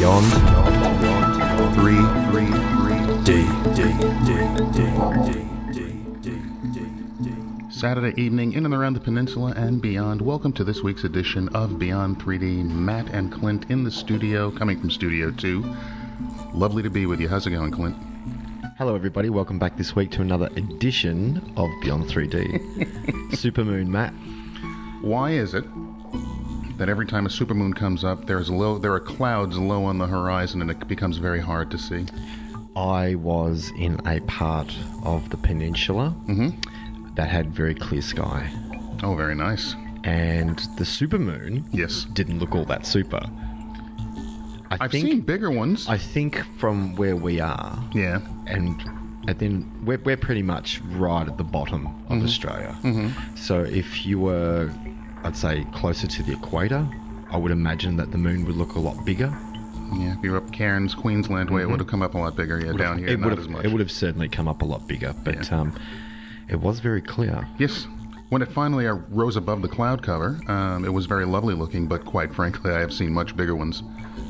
Beyond 3D. Saturday evening in and around the peninsula and beyond. Welcome to this week's edition of Beyond 3D. Matt and Clint in the studio, coming from Studio 2. Lovely to be with you. How's it going, Clint? Hello everybody, welcome back this week to another edition of Beyond 3D. Supermoon, Matt. Why is it that every time a supermoon comes up, there are clouds low on the horizon and it becomes very hard to see? I was in a part of the peninsula that had very clear sky. Oh, very nice. And the supermoon didn't look all that super. I've seen bigger ones. I think from where we are, and then we're pretty much right at the bottom of Australia. So if you were, I'd say, closer to the equator, I would imagine that the moon would look a lot bigger. Yeah, if you were up Cairns, Queensland way, it would have come up a lot bigger. Yeah, down here, not as much. It would have certainly come up a lot bigger, but it was very clear. Yes. When it finally rose above the cloud cover, it was very lovely looking, but quite frankly, I have seen much bigger ones,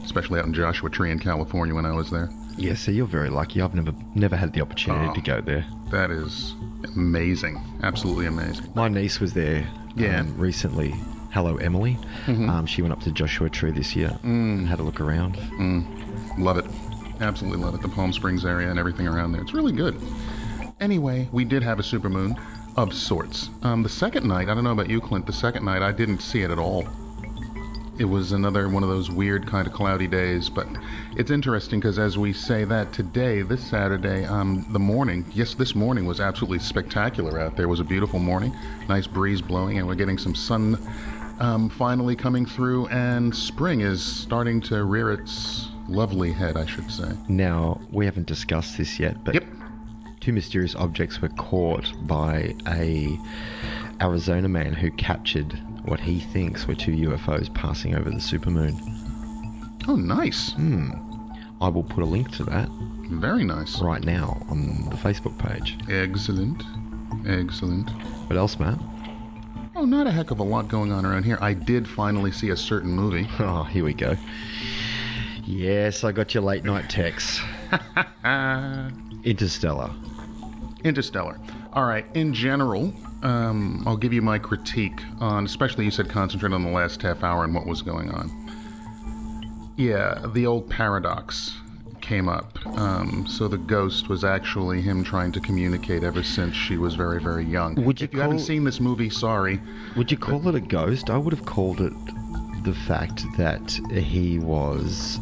especially out in Joshua Tree in California when I was there. Yeah, so you're very lucky. I've never had the opportunity to go there. That is amazing. Absolutely amazing. My niece was there recently. Hello, Emily. She went up to Joshua Tree this year and had a look around. Love it. Absolutely love it. The Palm Springs area and everything around there. It's really good. Anyway, we did have a supermoon of sorts. The second night, I don't know about you, Clint, the second night I didn't see it at all. It was another one of those weird kind of cloudy days, but it's interesting because as we say that today, this Saturday, this morning was absolutely spectacular out there. It was a beautiful morning, nice breeze blowing, and we're getting some sun finally coming through, and spring is starting to rear its lovely head, I should say. Now, we haven't discussed this yet, but two mysterious objects were caught by a Arizona man who captured what he thinks were two UFOs passing over the supermoon. Oh, nice. I will put a link to that. Very nice. Right now on the Facebook page. Excellent. Excellent. What else, Matt? Oh, not a heck of a lot going on around here. I did finally see a certain movie. Oh, here we go. Yes, I got your late night texts. Interstellar. All right, in general, I'll give you my critique on, especially you said concentrate on the last half hour and what was going on. Yeah, the old paradox came up. So the ghost was actually him trying to communicate ever since she was very, very young. If you haven't seen this movie, sorry. Would you call it a ghost? I would have called it the fact that he was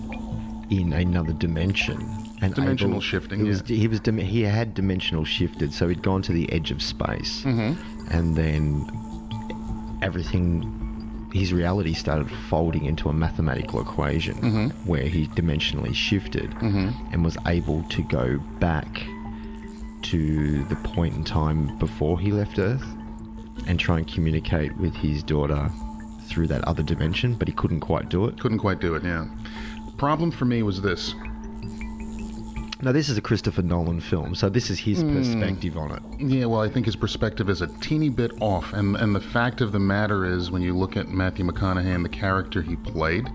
in another dimension. And dimensional shifting, he had dimensional shifted, so he'd gone to the edge of space, and then his reality started folding into a mathematical equation where he dimensionally shifted and was able to go back to the point in time before he left Earth and try and communicate with his daughter through that other dimension, but he couldn't quite do it. Yeah. Problem for me was this. Now, this is a Christopher Nolan film, so this is his perspective on it. Yeah, well, I think his perspective is a teeny bit off, and the fact of the matter is, when you look at Matthew McConaughey and the character he played,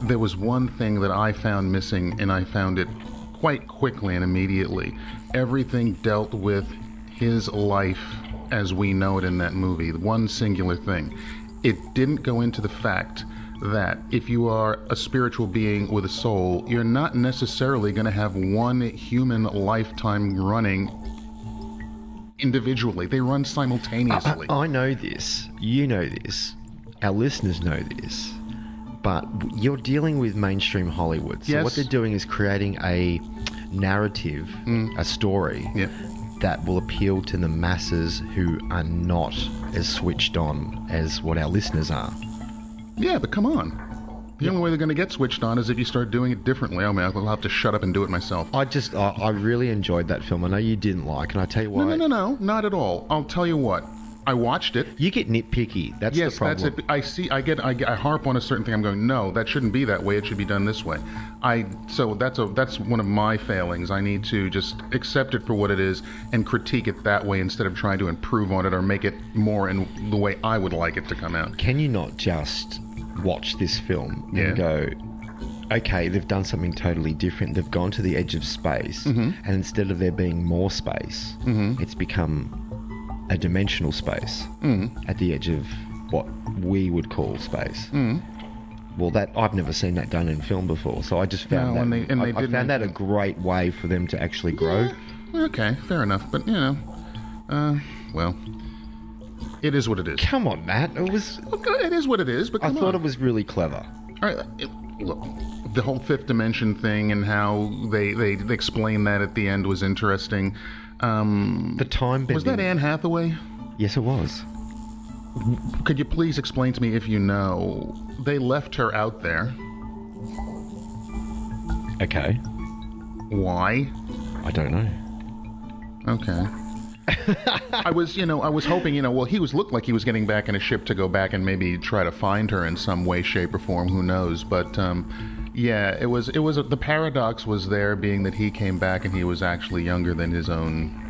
there was one thing that I found missing, and I found it quite quickly and immediately. Everything dealt with his life as we know it in that movie, one singular thing. It didn't go into the fact that if you are a spiritual being with a soul, you're not necessarily going to have one human lifetime running individually. They run simultaneously. I know this. You know this. Our listeners know this. But you're dealing with mainstream Hollywood. So what they're doing is creating a narrative, a story, that will appeal to the masses who are not as switched on as what our listeners are. Yeah, but come on. The only way they're going to get switched on is if you start doing it differently. Oh, man, I'll have to shut up and do it myself. I really enjoyed that film. I know you didn't like, and I tell you why. No, not at all. I'll tell you what. I watched it. You get nitpicky. That's the problem. Yes, that's it. I harp on a certain thing. I'm going, no, that shouldn't be that way. It should be done this way. So that's one of my failings. I need to just accept it for what it is and critique it that way instead of trying to improve on it or make it more in the way I would like it to come out. Can you not just watch this film and go, okay, they've done something totally different. They've gone to the edge of space, and instead of there being more space, it's become a dimensional space at the edge of what we would call space. Well, that I've never seen that done in film before, so I just found I found that a great way for them to actually grow. Yeah, okay, fair enough. But well, it is what it is. Come on, Matt. It is what it is. But I thought it was really clever. All right, look, the whole fifth dimension thing and how they explain that at the end was interesting. The time bending. Was that Anne Hathaway? Yes, it was. Could you please explain to me, if you know, they left her out there. Okay. Why? I don't know. Okay. I was hoping, well, looked like he was getting back in a ship to go back and maybe try to find her in some way, shape, or form. Who knows? But yeah, it was the paradox was there, being that he came back and he was actually younger than his own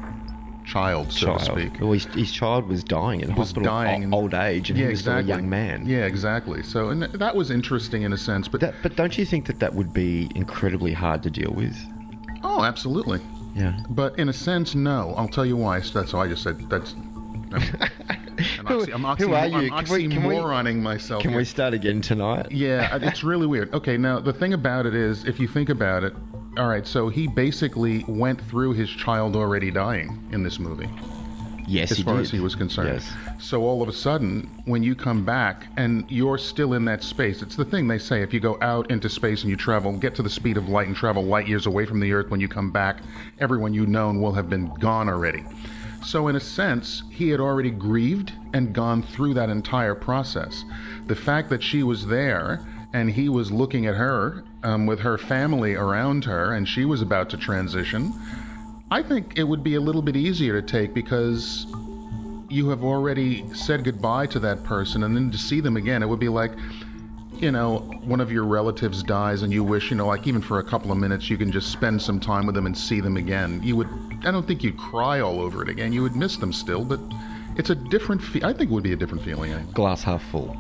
child, so to speak. Well, his child was dying in hospital, old age, and he was still a young man. Yeah, exactly. So, and that was interesting in a sense. But don't you think that would be incredibly hard to deal with? Oh, absolutely. Yeah. But in a sense, no. I'll tell you why. That's why I just said that's. Who are you? I'm oxymoroning myself. Can we start again tonight? Yeah, it's really weird. Okay, now the thing about it is, if you think about it, all right, so he basically went through his child already dying in this movie. Yes, as far as he was concerned. Yes. So all of a sudden, when you come back and you're still in that space, it's the thing they say, if you go out into space and you get to the speed of light and travel light years away from the Earth, when you come back, everyone you've known will have been gone already. So in a sense, he had already grieved and gone through that entire process. The fact that she was there and he was looking at her with her family around her and she was about to transition, I think it would be a little bit easier to take, because you have already said goodbye to that person, and then to see them again, it would be like, one of your relatives dies and you wish, like even for a couple of minutes, you can just spend some time with them and see them again. I don't think you'd cry all over it again. You would miss them still, but it's a different I think it would be a different feeling. Anyway. Glass half full.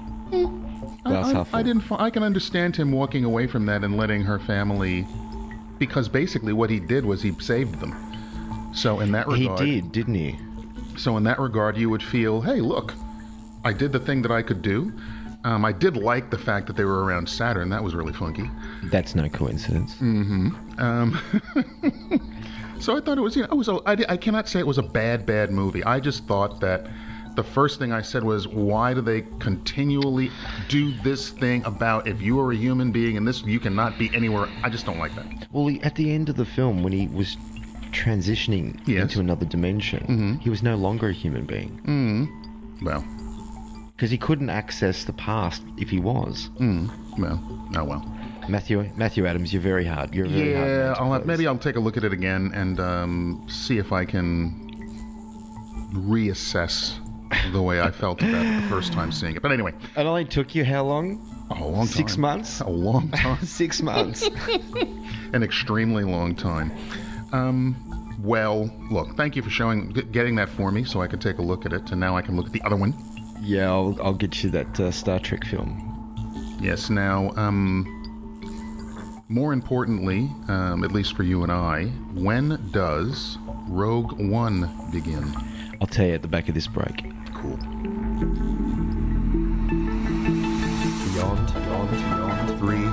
Glass half full. I can understand him walking away from that and letting her family, because basically what he did was he saved them. So in that regard... He did, didn't he? So in that regard, you would feel, hey, look, I did the thing that I could do. I did like the fact that they were around Saturn. That was really funky. That's no coincidence. Mm-hmm. So I thought it was, I cannot say it was a bad movie. I just thought that the first thing I said was, why do they continually do this thing about, if you are a human being and this, you cannot be anywhere? I just don't like that. Well, at the end of the film, when he was transitioning into another dimension, he was no longer a human being. Well, because he couldn't access the past if he was. Well. Matthew Adams, you're very hard. You're very hard. Maybe I'll take a look at it again and see if I can reassess the way I felt about it the first time seeing it. But anyway, it only took you how long? A long time. 6 months. A long time. 6 months. An extremely long time. Well, look, thank you for getting that for me so I could take a look at it, and now I can look at the other one. Yeah, I'll get you that Star Trek film. Yes, now, more importantly, at least for you and I, when does Rogue One begin? I'll tell you at the back of this break. Cool. Beyond 3.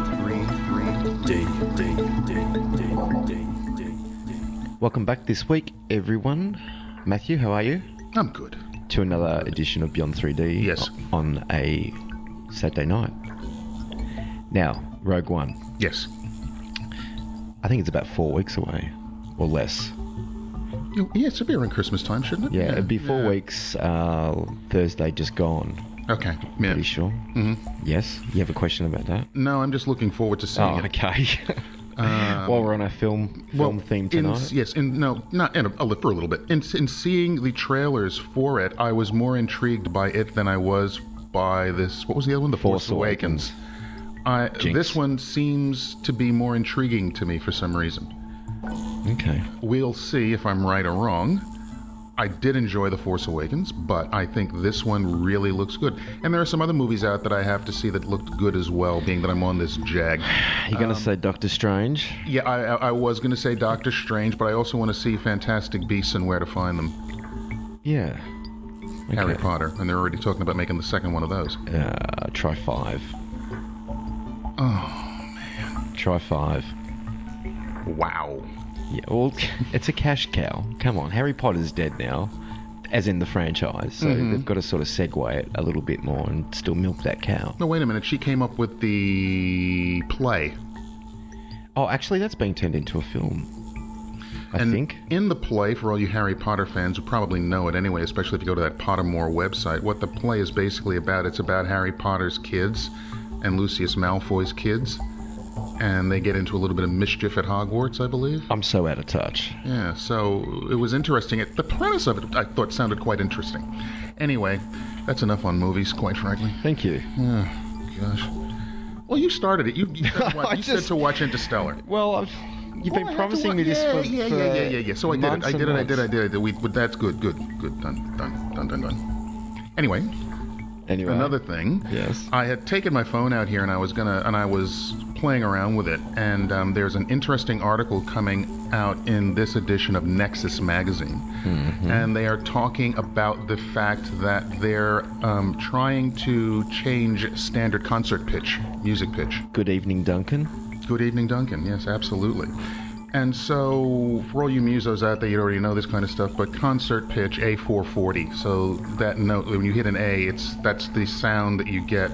Welcome back this week, everyone. Matthew, how are you? I'm good. To another edition of Beyond 3D. Yes. On a Saturday night. Now, Rogue One. Yes. I think it's about 4 weeks away, or less. Yeah, it should be around Christmas time, shouldn't it? Yeah, it'd be 4 weeks. Thursday just gone. Okay. Yeah. Pretty sure. Mm-hmm. Yes. You have a question about that? No, I'm just looking forward to seeing it. Okay. While we're on our film theme tonight. Not for a little bit. In seeing the trailers for it, I was more intrigued by it than I was by this. What was the other one? The Force Awakens. This one seems to be more intriguing to me for some reason. Okay. We'll see if I'm right or wrong. I did enjoy The Force Awakens, but I think this one really looks good. And there are some other movies out that I have to see that looked good as well, being that I'm on this jag. You're going to say Doctor Strange? Yeah, I was going to say Doctor Strange, but I also want to see Fantastic Beasts and Where to Find Them. Yeah. Okay. Harry Potter, and they're already talking about making the second one of those. Try 5. Oh, man. Try 5. Wow. Yeah, well, it's a cash cow. Come on, Harry Potter's dead now, as in the franchise, so they've got to sort of segue it a little bit more and still milk that cow. No, wait a minute. She came up with the play. Oh, actually, that's being turned into a film, I think. In the play, for all you Harry Potter fans who probably know it anyway, especially if you go to that Pottermore website, what the play is basically about, it's about Harry Potter's kids and Lucius Malfoy's kids. And they get into a little bit of mischief at Hogwarts, I believe. I'm so out of touch. Yeah, so it was interesting. The premise of it, I thought, sounded quite interesting. Anyway, that's enough on movies, quite frankly. Thank you. Oh, gosh. Well, you started it. You said to watch Interstellar. Well, you've been promising me this for Yeah. So I did it. That's good. Done. Anyway. Another thing. Yes. I had taken my phone out here and I was playing around with it, and there's an interesting article coming out in this edition of Nexus magazine, and they are talking about the fact that they're trying to change standard concert pitch, music pitch. Good evening, Duncan. Good evening, Duncan. Yes, absolutely. And so, for all you musos out there, you already know this kind of stuff, but concert pitch A440. So that note, when you hit an A, that's the sound that you get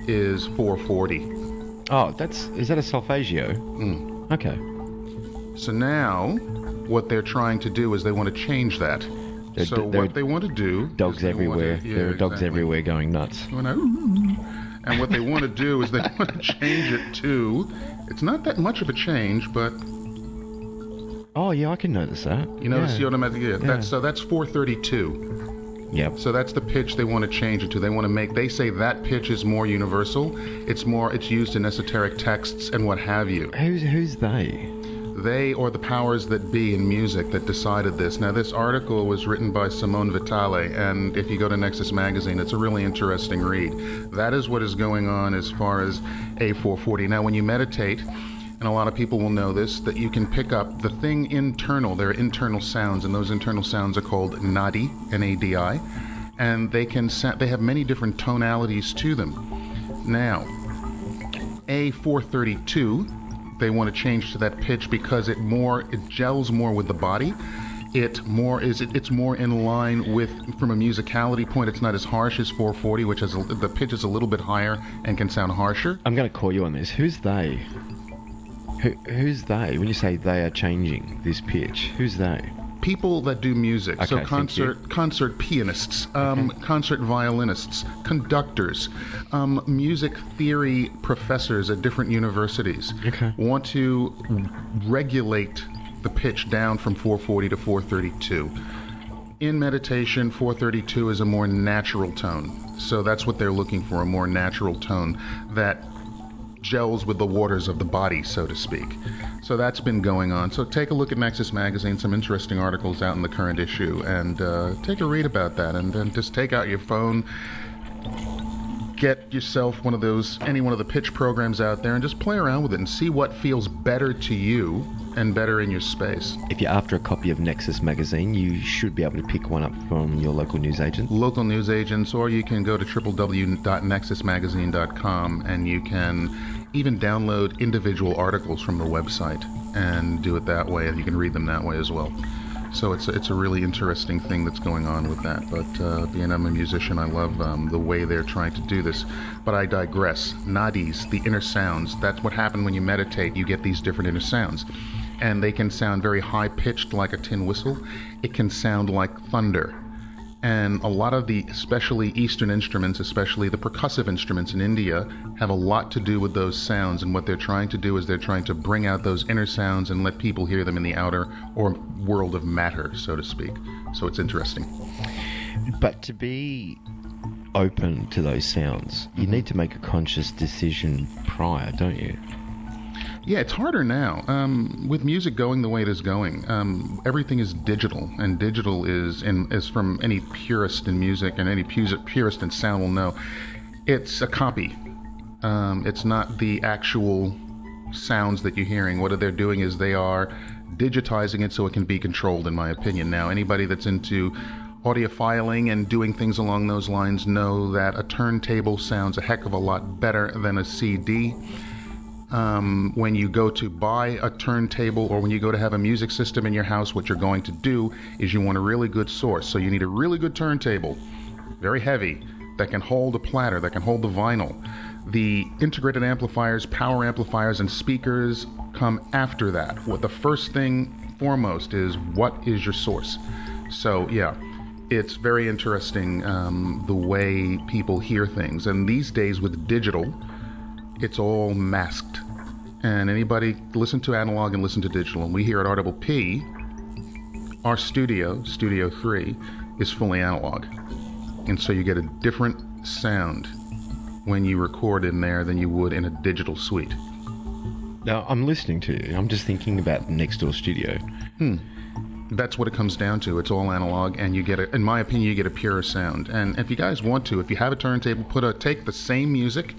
is 440. Oh, is that a solfeggio? Okay. So now, what they're trying to do is they want to change that. What they want to do... Dogs everywhere. There are dogs everywhere going nuts. And what they want to do is they want to change it to... It's not that much of a change, but... Oh, yeah, I can notice that. You notice the automatic... Yeah. Yeah. That's 432. Yep. So that's the pitch they want to change it to. They want to make... They say that pitch is more universal. It's used in esoteric texts and what have you. Who's they? They or the powers that be in music that decided this. Now, this article was written by Simone Vitale, and if you go to Nexus magazine, it's a really interesting read. That is what is going on as far as A440. Now, when you meditate... And a lot of people will know this, that you can pick up the thing internal. There are internal sounds, and those internal sounds are called Nadi, N-A-D-I, and they have many different tonalities to them. Now, A432, they want to change to that pitch because it gels more with the body. It's more in line with, from a musicality point, it's not as harsh as 440, which has the pitch is a little bit higher and can sound harsher. I'm going to call you on this. Who's they? Who's they? When you say they are changing this pitch, who's they? People that do music. Okay, so concert pianists, concert violinists, conductors, music theory professors at different universities want to regulate the pitch down from 440 to 432. In meditation, 432 is a more natural tone. So that's what they're looking for, a more natural tone that gels with the waters of the body, so to speak. So that's been going on. So take a look at Nexus magazine, some interesting articles out in the current issue, and take a read about that, and then just take out your phone, get yourself any one of the pitch programs out there, and just play around with it and see what feels better to you and better in your space. If you're after a copy of Nexus magazine, you should be able to pick one up from your local newsagent. Local newsagents, or you can go to www.nexusmagazine.com, and you can even download individual articles from the website and do it that way, and you can read them that way as well. So it's a really interesting thing that's going on with that. But being I'm a musician, I love the way they're trying to do this. But I digress. Nadis, the inner sounds, that's what happens when you meditate. You get these different inner sounds. And they can sound very high-pitched like a tin whistle. It can sound like thunder. And a lot of the, especially Eastern instruments, especially the percussive instruments in India, have a lot to do with those sounds. And what they're trying to do is they're trying to bring out those inner sounds and let people hear them in the outer or world of matter, so to speak. So it's interesting. But to be open to those sounds, you need to make a conscious decision prior, don't you? Yeah, it's harder now. With music going the way it is going, everything is digital, and digital is from any purist in music and any purist in sound will know, it's a copy. It's not the actual sounds that you're hearing. What they're doing is they are digitizing it so it can be controlled, in my opinion. Now, anybody that's into audiophiling and doing things along those lines know that a turntable sounds a heck of a lot better than a CD. When you go to buy a turntable or when you go to have a music system in your house, what you're going to do is you want a really good source. So you need a really good turntable, very heavy, that can hold a platter, that can hold the vinyl. The integrated amplifiers, power amplifiers, and speakers come after that. What the first thing foremost is, what is your source? So yeah, it's very interesting the way people hear things. And these days with digital, it's all masked. And anybody listen to analog and listen to digital. And we here at Audible P, our Studio 3, is fully analog. And so you get a different sound when you record in there than you would in a digital suite. Now, I'm listening to you. I'm just thinking about the next door studio. That's what it comes down to. It's all analog, and you get in my opinion, you get a purer sound. And if you guys want to, if you have a turntable, take the same music,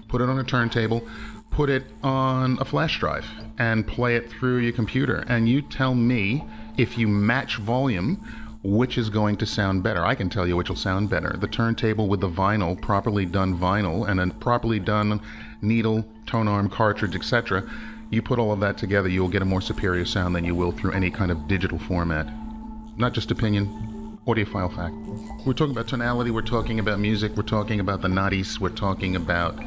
put it on a turntable, put it on a flash drive, and play it through your computer. And you tell me, if you match volume, which is going to sound better. I can tell you which will sound better. The turntable with the vinyl, properly done vinyl, and a properly done needle, tone arm, cartridge, etc. You put all of that together, you will get a more superior sound than you will through any kind of digital format. Not just opinion, audiophile fact. We're talking about tonality, we're talking about music, we're talking about the Nadis, we're talking about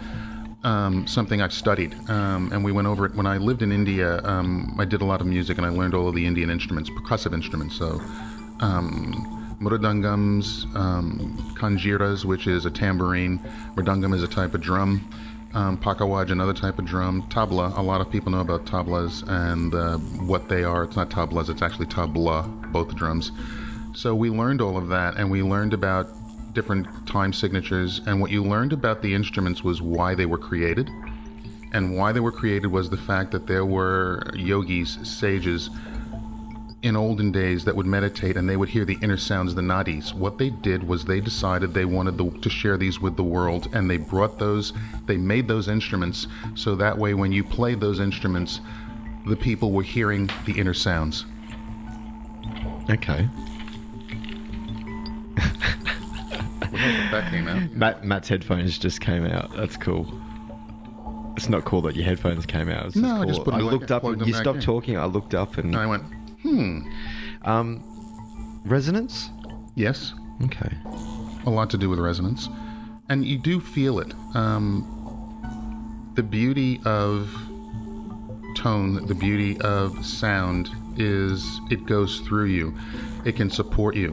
something I've studied. And we went over it when I lived in India. I did a lot of music and I learned all of the Indian instruments, percussive instruments. So mridangams, kanjiras, which is a tambourine. Mridangam is a type of drum. Pakawaj, another type of drum. Tabla, a lot of people know about tablas and what they are. It's not tablas, it's actually tabla, both drums. So we learned all of that, and we learned about different time signatures, and what you learned about the instruments was why they were created. And why they were created was the fact that there were yogis, sages, in olden days that would meditate and they would hear the inner sounds, the nadis. What they did was they decided they wanted to share these with the world, and they made those instruments so that way when you played those instruments, the people were hearing the inner sounds. Okay. That came out. Matt's headphones just came out. That's cool. It's not cool that your headphones came out. It's No, cool. I just put them I looked up plugged and them you back stopped in. talking. I looked up and I went, resonance. yes, Okay. a lot to do with resonance. And you do feel it. The beauty of tone, the beauty of sound is it goes through you. It can support you.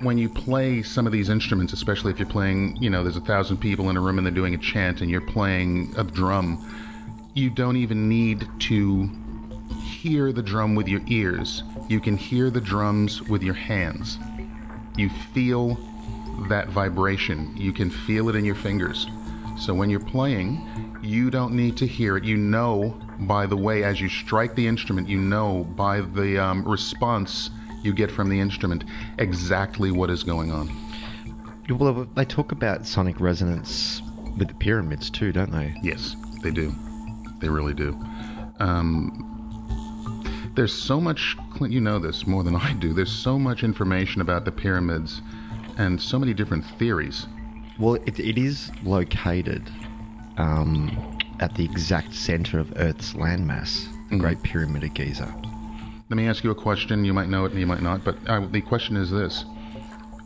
When you play some of these instruments, especially if you're playing, there's 1,000 people in a room and they're doing a chant and you're playing a drum, you don't even need to hear the drum with your ears. You can hear the drums with your hands. You feel that vibration. You can feel it in your fingers. So when you're playing, you don't need to hear it. You know by the way, as you strike the instrument, you know by the response you get from the instrument exactly what is going on. Well, they talk about sonic resonance with the pyramids too, don't they? Yes, they do. They really do. There's so much, Clint, you know this more than I do, there's so much information about the pyramids and so many different theories. Well, it is located at the exact center of Earth's landmass, the Great Pyramid of Giza. Let me ask you a question. You might know it and you might not, but the question is this.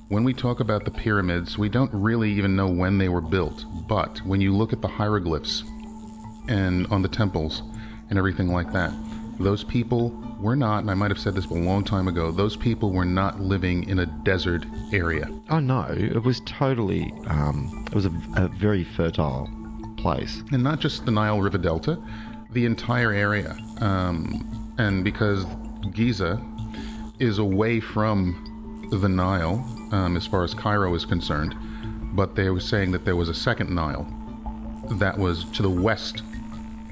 When we talk about the pyramids, we don't really even know when they were built, but when you look at the hieroglyphs and on the temples and everything like that, those people were not, and I might have said this a long time ago, those people were not living in a desert area. Oh no, it was totally, it was a very fertile place. And not just the Nile River Delta, the entire area. And because Giza is away from the Nile, as far as Cairo is concerned, but they were saying that there was a second Nile that was to the west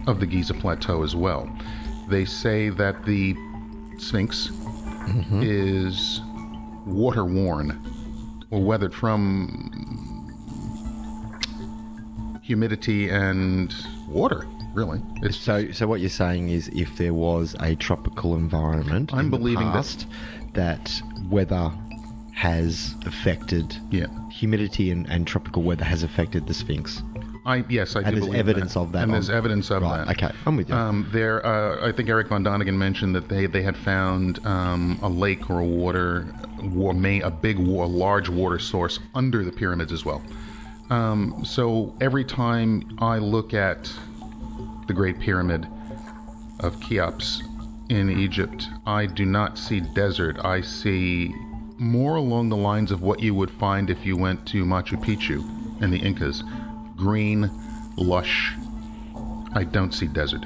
of the Giza Plateau as well. They say that the Sphinx is water-worn or weathered from humidity and water, really. So what you're saying is if there was a tropical environment I'm in believing the past, that weather has affected, humidity and tropical weather has affected the Sphinx. Yes, I do And there's believe evidence that. of that. And there's evidence of right, that. okay, I'm with you. I think Eric Von Donigan mentioned that they had found a lake or a large water source under the pyramids as well. So every time I look at the Great Pyramid of Cheops in Egypt, I do not see desert. I see more along the lines of what you would find if you went to Machu Picchu and the Incas. Green, lush. I don't see desert.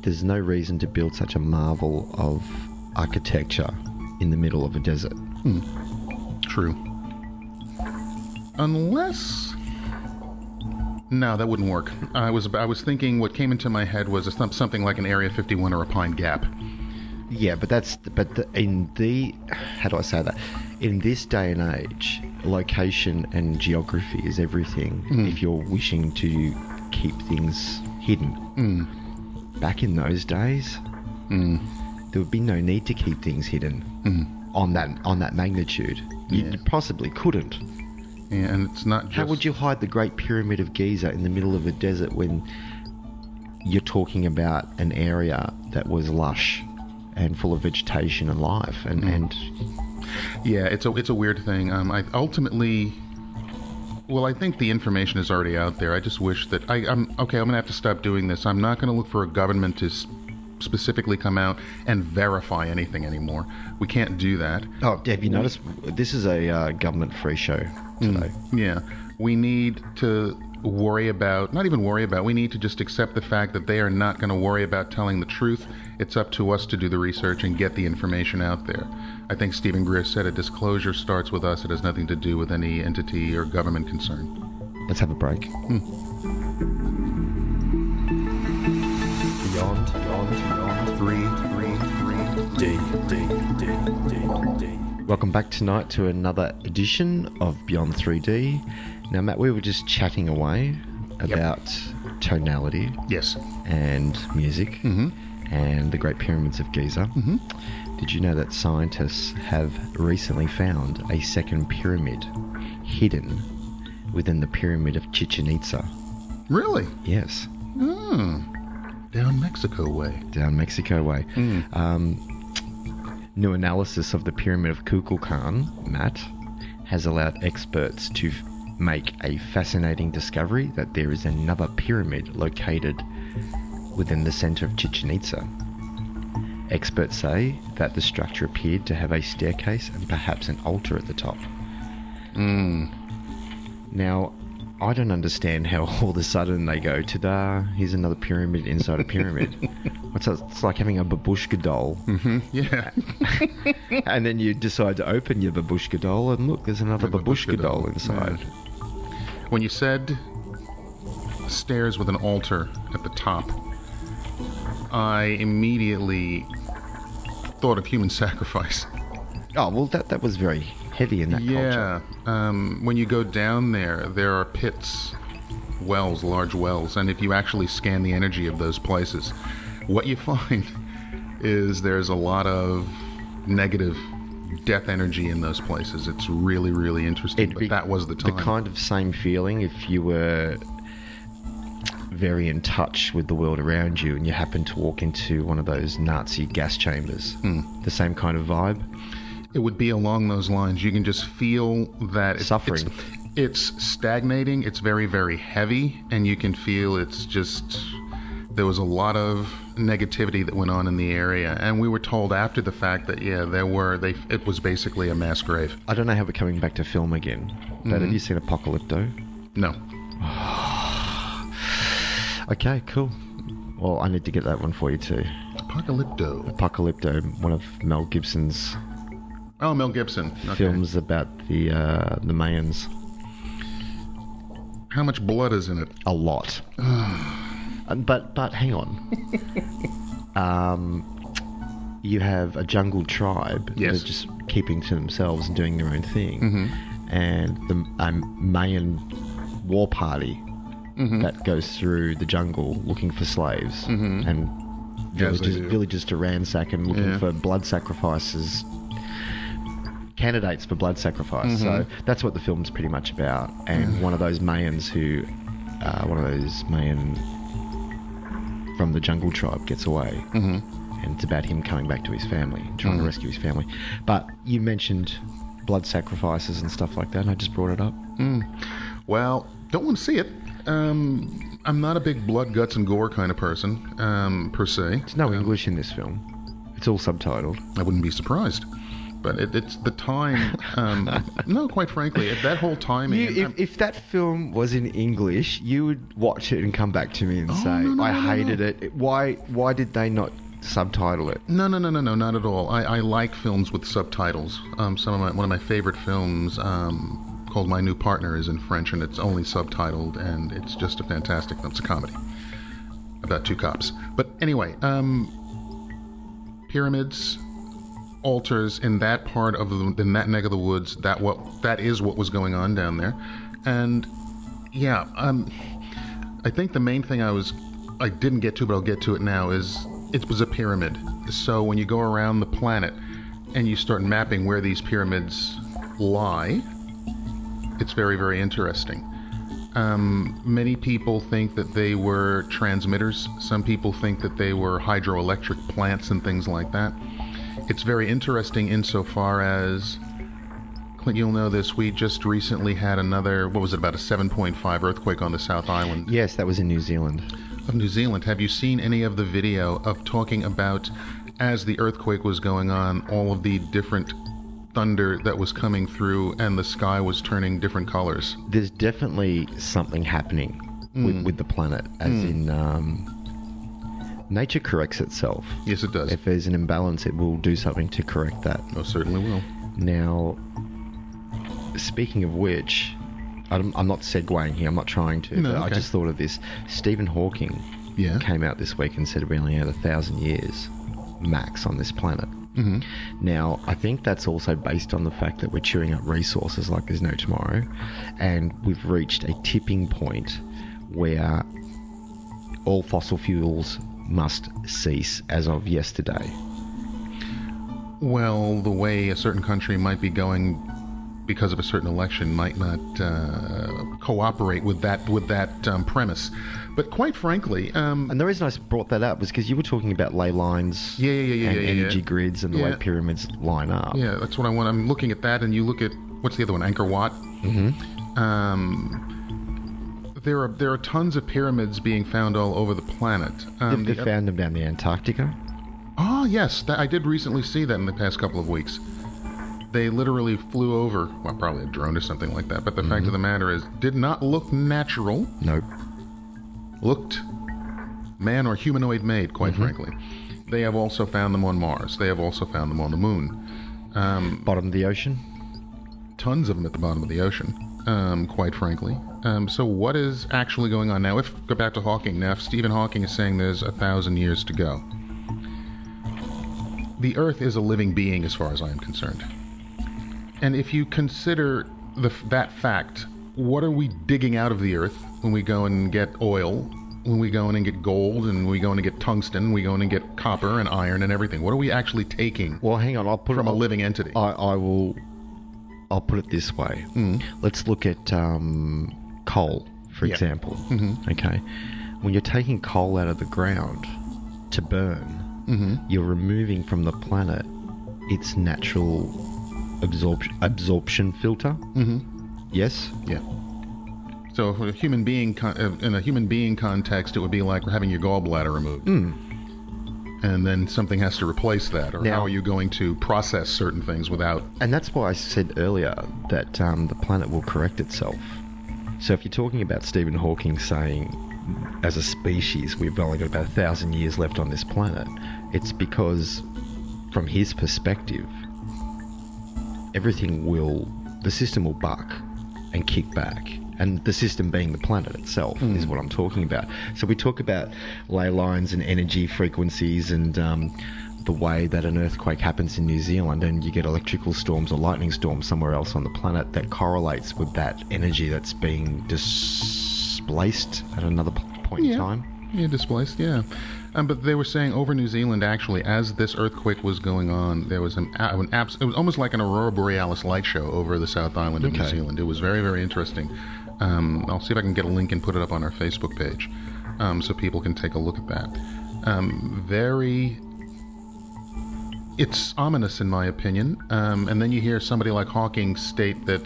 There's no reason to build such a marvel of architecture in the middle of a desert. True. Unless... No, that wouldn't work. I was thinking what came into my head was something like an Area 51 or a Pine Gap. Yeah, but how do I say that? In this day and age, location and geography is everything. If you're wishing to keep things hidden. Back in those days, there would be no need to keep things hidden on that magnitude. You possibly couldn't. Yeah, and it's not just... How would you hide the Great Pyramid of Giza in the middle of a desert when you're talking about an area that was lush and full of vegetation and life? And yeah, it's a weird thing. I think the information is already out there. I just wish that I'm going to have to stop doing this. I'm not going to look for a government to specifically come out and verify anything anymore. We can't do that. Oh, have you noticed? This is a government-free show today. Yeah. We need to we need to just accept the fact that they are not going to worry about telling the truth. It's up to us to do the research and get the information out there. I think Stephen Greer said a disclosure starts with us. It has nothing to do with any entity or government concern. Let's have a break. Beyond 3 D. Welcome back tonight to another edition of Beyond 3D. Now, Matt, we were just chatting away about tonality, yes, and music, and the Great Pyramids of Giza. Did you know that scientists have recently found a second pyramid hidden within the pyramid of Chichen Itza? Really? Yes. Down Mexico way. Down Mexico way. New analysis of the pyramid of Kukulkan, Matt, has allowed experts to make a fascinating discovery that there is another pyramid located within the center of Chichen Itza. Experts say that the structure appeared to have a staircase and perhaps an altar at the top. Now, I don't understand how all of a sudden they go, ta-da, here's another pyramid inside a pyramid. It's like having a babushka doll. Yeah. And then you decide to open your babushka doll and look, there's another babushka doll inside. Yeah. When you said stairs with an altar at the top, I immediately thought of human sacrifice. Oh, well, that was very heavy in that culture. Yeah. When you go down there are pits, wells, large wells, and if you actually scan the energy of those places, what you find is there's a lot of negative death energy in those places. It's really, really interesting, but that was the time. The kind of same feeling if you were very in touch with the world around you and you happen to walk into one of those Nazi gas chambers. The same kind of vibe. It would be along those lines. You can just feel that suffering. It's stagnating. It's very, very heavy, and you can feel there was a lot of negativity that went on in the area, and we were told after the fact that it was basically a mass grave. I don't know how we're coming back to film again, but have you seen Apocalypto? No. Okay, cool. Well, I need to get that one for you too. Apocalypto, one of Mel Gibson's Mel Gibson. Okay. films about the Mayans. How much blood is in it? A lot. But hang on. You have a jungle tribe that are just keeping to themselves and doing their own thing, and the Mayan war party that goes through the jungle looking for slaves and villages to ransack and looking for blood sacrifices, candidates for blood sacrifice. So that's what the film's pretty much about. And one of those Mayans from the jungle tribe gets away. And it's about him coming back to his family, trying to rescue his family. But you mentioned blood sacrifices and stuff like that, and I just brought it up. Well, don't want to see it. I'm not a big blood, guts, and gore kind of person, per se. There's no English in this film. It's all subtitled. I wouldn't be surprised. But it's the time. No, quite frankly, that whole timing. If that film was in English, you would watch it and come back to me and say, I hated it. Why did they not subtitle it? No, not at all. I like films with subtitles. One of my favorite films called My New Partner is in French, and it's only subtitled, and it's just a fantastic film. It's a comedy about two cops. But anyway, pyramids, altars in that part of in that neck of the woods. That is what was going on down there, and I think the main thing I didn't get to, but I'll get to it now, is it was a pyramid. So when you go around the planet and you start mapping where these pyramids lie, it's very, very interesting. Many people think that they were transmitters. Some people think that they were hydroelectric plants and things like that. It's very interesting insofar as, Clint, you'll know this, we just recently had another, about a 7.5 earthquake on the South Island. Yes, that was in New Zealand. Of New Zealand. Have you seen any of the video of talking about, as the earthquake was going on, all of the different thunder that was coming through and the sky was turning different colors? There's definitely something happening with the planet, as in nature corrects itself. Yes, it does. If there's an imbalance, it will do something to correct that. Most certainly will. Now, speaking of which, I'm not segueing here, I'm not trying to, but I just thought of this. Stephen Hawking came out this week and said we only had 1,000 years max on this planet. Now, I think that's also based on the fact that we're chewing up resources like there's no tomorrow, and we've reached a tipping point where all fossil fuels must cease as of yesterday. Well, the way a certain country might be going because of a certain election might not cooperate with that premise. But quite frankly... and the reason I brought that up was because you were talking about ley lines and energy grids and the way pyramids line up. Yeah, that's what I want. I'm looking at that, and you look at... What's the other one? Angkor Wat? There are tons of pyramids being found all over the planet. They found them down the Antarctica? Oh, yes. I did recently see that in the past couple of weeks. They literally flew over, well, probably a drone or something like that, but the fact of the matter is, did not look natural. Nope. Looked man or humanoid made, quite frankly. They have also found them on Mars. They have also found them on the Moon. Bottom of the ocean? Tons of them at the bottom of the ocean, quite frankly. So what is actually going on now? Go back to Hawking. Now, if Stephen Hawking is saying there's 1,000 years to go, the Earth is a living being as far as I am concerned. And if you consider that fact, what are we digging out of the Earth when we go and get oil, when we go in and get gold, and we go in and get tungsten, we go in and get copper and iron and everything? What are we actually taking? Well, hang on, from a living entity? I'll put it this way. Let's look at coal, for example. Okay, when you're taking coal out of the ground to burn, you're removing from the planet its natural absorption filter. Yes? Yeah. So for a human being, in a human being context, it would be like having your gallbladder removed. And then something has to replace that, or how are you going to process certain things without... And that's why I said earlier that the planet will correct itself. So if you're talking about Stephen Hawking saying, as a species, we've only got about 1,000 years left on this planet, it's because, from his perspective, the system will buck and kick back, And the system being the planet itself is what I'm talking about. So we talk about ley lines and energy frequencies and the way that an earthquake happens in New Zealand, and you get electrical storms or lightning storms somewhere else on the planet that correlates with that energy that's being displaced at another point in time. Yeah, displaced, yeah. But they were saying over New Zealand, actually, as this earthquake was going on, there was it was almost like an aurora borealis light show over the South Island of New Zealand. It was very, very interesting. I'll see if I can get a link and put it up on our Facebook page so people can take a look at that. It's ominous in my opinion. And then you hear somebody like Hawking state that,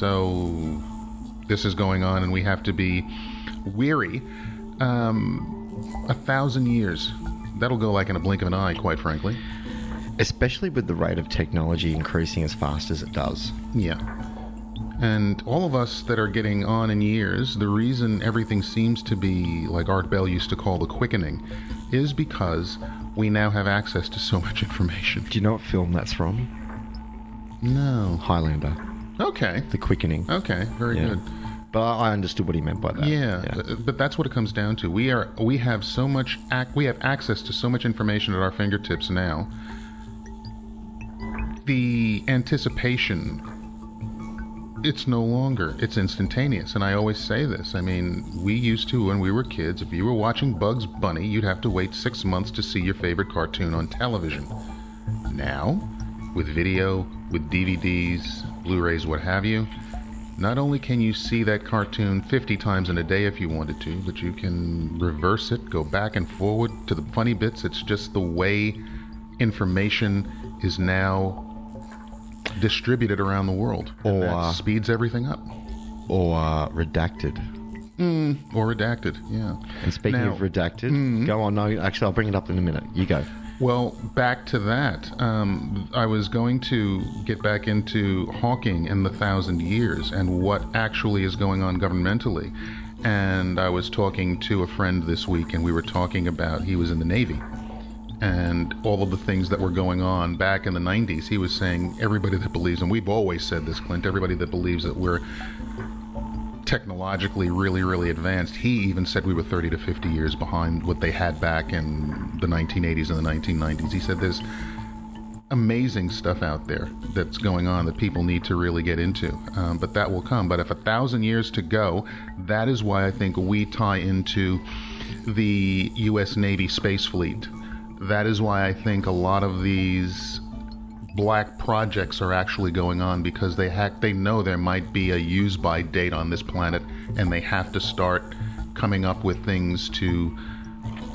this is going on and we have to be weary. 1,000 years. That'll go like in a blink of an eye, quite frankly. Especially with the rate of technology increasing as fast as it does. Yeah. And all of us that are getting on in years, the reason everything seems to be, like Art Bell used to call the quickening, is because we now have access to so much information. Do you know what film that's from? No. Highlander. Okay. The Quickening. Okay, very good. But I understood what he meant by that. Yeah, but that's what it comes down to. We have access to so much information at our fingertips now. The anticipation, it's no longer. It's instantaneous. And I always say this. I mean, we used to, when we were kids, if you were watching Bugs Bunny, you'd have to wait 6 months to see your favorite cartoon on television. Now, with video, with DVDs, Blu-rays, what have you, not only can you see that cartoon 50 times in a day if you wanted to, but you can reverse it, go back and forward to the funny bits. It's just the way information is now distributed around the world. And that speeds everything up. Or redacted. Or redacted, yeah. And speaking of redacted, go on. No, actually, I'll bring it up in a minute. You go. Well, back to that. I was going to get back into Hawking and the 1,000 years and what actually is going on governmentally. And I was talking to a friend this week, and we were talking about, he was in the Navy, and all of the things that were going on back in the 90s. He was saying everybody that believes, and we've always said this, Clint, everybody that believes that we're technologically really, really advanced. He even said we were 30 to 50 years behind what they had back in the 1980s and the 1990s. He said there's amazing stuff out there that's going on that people need to really get into, but that will come. But if 1,000 years to go, that is why I think we tie into the U.S. Navy Space Fleet. That is why I think a lot of these black projects are actually going on, because they know there might be a use-by date on this planet, and they have to start coming up with things to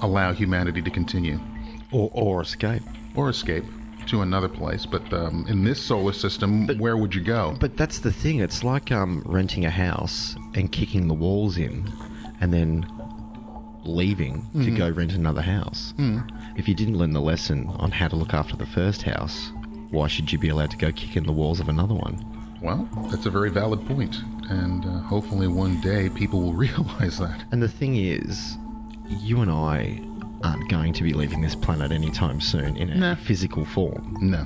allow humanity to continue. Or escape. Or escape to another place. But in this solar system, where would you go? But that's the thing. It's like renting a house and kicking the walls in and then leaving to go rent another house. If you didn't learn the lesson on how to look after the first house, why should you be allowed to go kick in the walls of another one? Well, that's a very valid point, and hopefully one day people will realize that. And the thing is, you and I aren't going to be leaving this planet anytime soon in a physical form. No.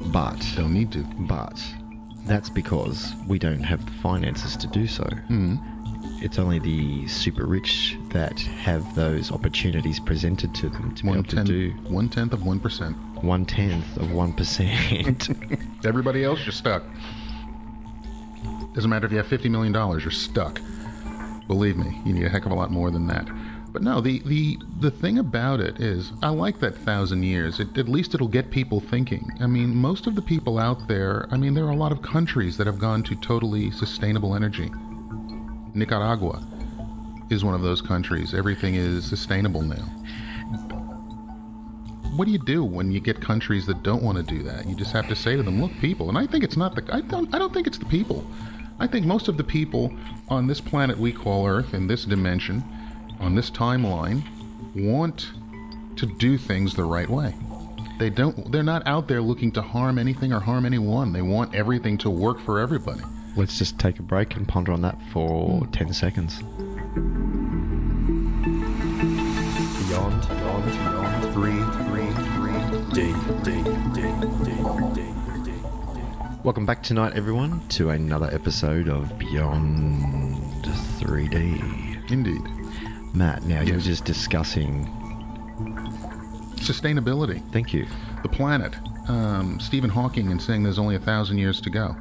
But... Don't need to. But that's because we don't have the finances to do so. It's only the super rich that have those opportunities presented to them to be able to do... 1/10 of 1%. 1/10 of 1%. Everybody else, you're stuck. Doesn't matter if you have $50 million, you're stuck. Believe me, you need a heck of a lot more than that. But no, the thing about it is, I like that 1,000 years. At least it'll get people thinking. I mean, most of the people out there, I mean, there are a lot of countries that have gone to totally sustainable energy. Nicaragua is one of those countries. Everything is sustainable now. What do you do when you get countries that don't want to do that? You just have to say to them, look, people, and I think it's not I don't think it's the people. I think most of the people on this planet we call Earth, in this dimension, on this timeline, want to do things the right way. They're not out there looking to harm anything or harm anyone. They want everything to work for everybody. Let's just take a break and ponder on that for 10 seconds. Beyond 3. Welcome back tonight, everyone, to another episode of Beyond 3D. Indeed. Matt, now you were Yes. just discussing... Sustainability. Thank you. The planet. Stephen Hawking and saying there's only 1,000 years to go.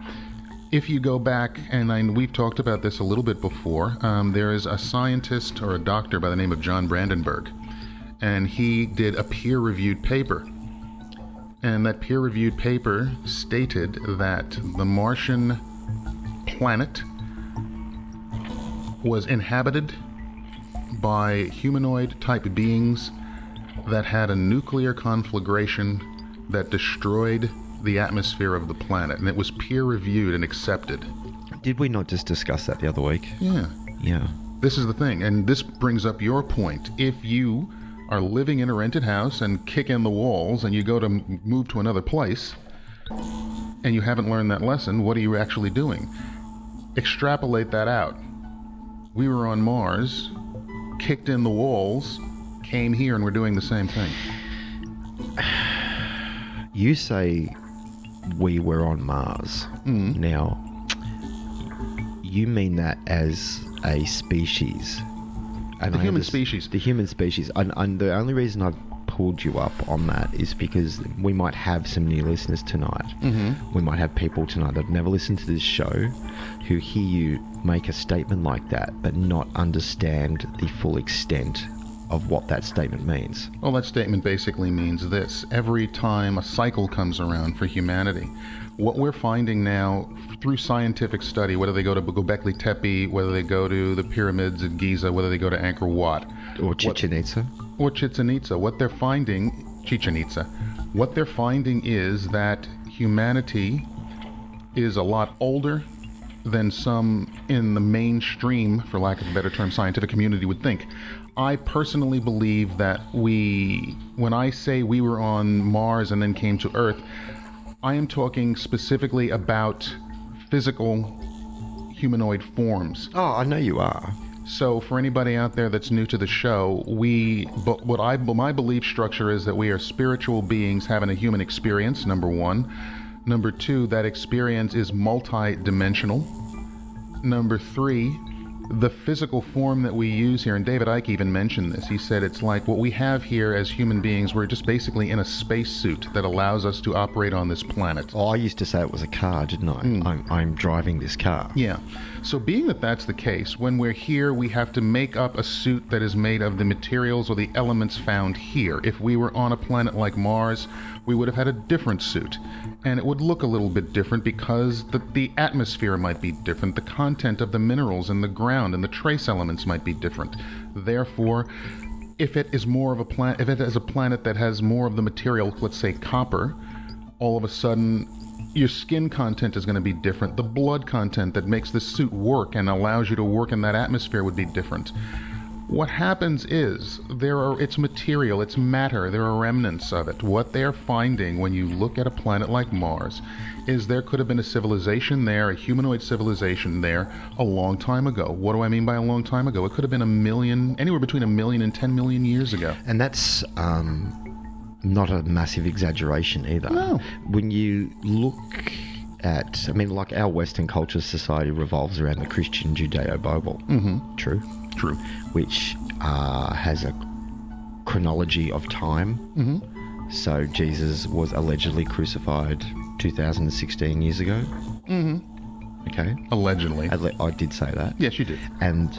If you go back, and we've talked about this a little bit before, there is a scientist or a doctor by the name of John Brandenburg, and he did a peer-reviewed paper. And that peer-reviewed paper stated that the Martian planet was inhabited by humanoid-type beings that had a nuclear conflagration that destroyed the atmosphere of the planet, and it was peer-reviewed and accepted. Did we not just discuss that the other week? Yeah. Yeah. This is the thing, and this brings up your point. If you are living in a rented house and kick in the walls and you go to move to another place and you haven't learned that lesson, what are you actually doing? Extrapolate that out. We were on Mars, kicked in the walls, came here, and we're doing the same thing. You say we were on Mars. Now, you mean that as a species. And The human species. The human species. And the only reason I've pulled you up on that is because we might have some new listeners tonight. We might have people tonight that have never listened to this show who hear you make a statement like that but not understand the full extent of what that statement means. Well, that statement basically means this. Every time a cycle comes around for humanity, what we're finding now through scientific study, whether they go to Göbekli Tepe, whether they go to the pyramids at Giza, whether they go to Angkor Wat, Or Chichen Itza. or Chichen Itza, what they're finding is that humanity is a lot older than some in the mainstream, for lack of a better term, scientific community would think. I personally believe that when I say we were on Mars and then came to Earth, I am talking specifically about physical humanoid forms. Oh, I know you are. So for anybody out there that's new to the show, my belief structure is that we are spiritual beings having a human experience, number one. Number two, that experience is multi-dimensional. Number three, the physical form that we use here, and David Icke even mentioned this, he said it's like what we have here as human beings, we're just basically in a spacesuit that allows us to operate on this planet. Oh, I used to say it was a car, didn't I? I'm driving this car. Yeah. So being that that's the case, when we're here, we have to make up a suit that is made of the materials or the elements found here. If we were on a planet like Mars, we would have had a different suit. And it would look a little bit different because the atmosphere might be different, the content of the minerals in the ground and the trace elements might be different. Therefore, if it is more of a planet, if it is a planet that has more of the material, let's say copper, all of a sudden your skin content is going to be different. The blood content that makes the suit work and allows you to work in that atmosphere would be different. What happens is it's material, it's matter, there are remnants of it. What they're finding when you look at a planet like Mars is there could have been a civilization there, a humanoid civilization there, a long time ago. What do I mean by a long time ago? It could have been anywhere between 1 million and 10 million years ago. And that's not a massive exaggeration either. No. When you look at, like our Western culture society revolves around the Christian Judeo-Bible. True. True. Which has a chronology of time. So Jesus was allegedly crucified 2016 years ago. Okay. Allegedly. I did say that. Yes, you did. And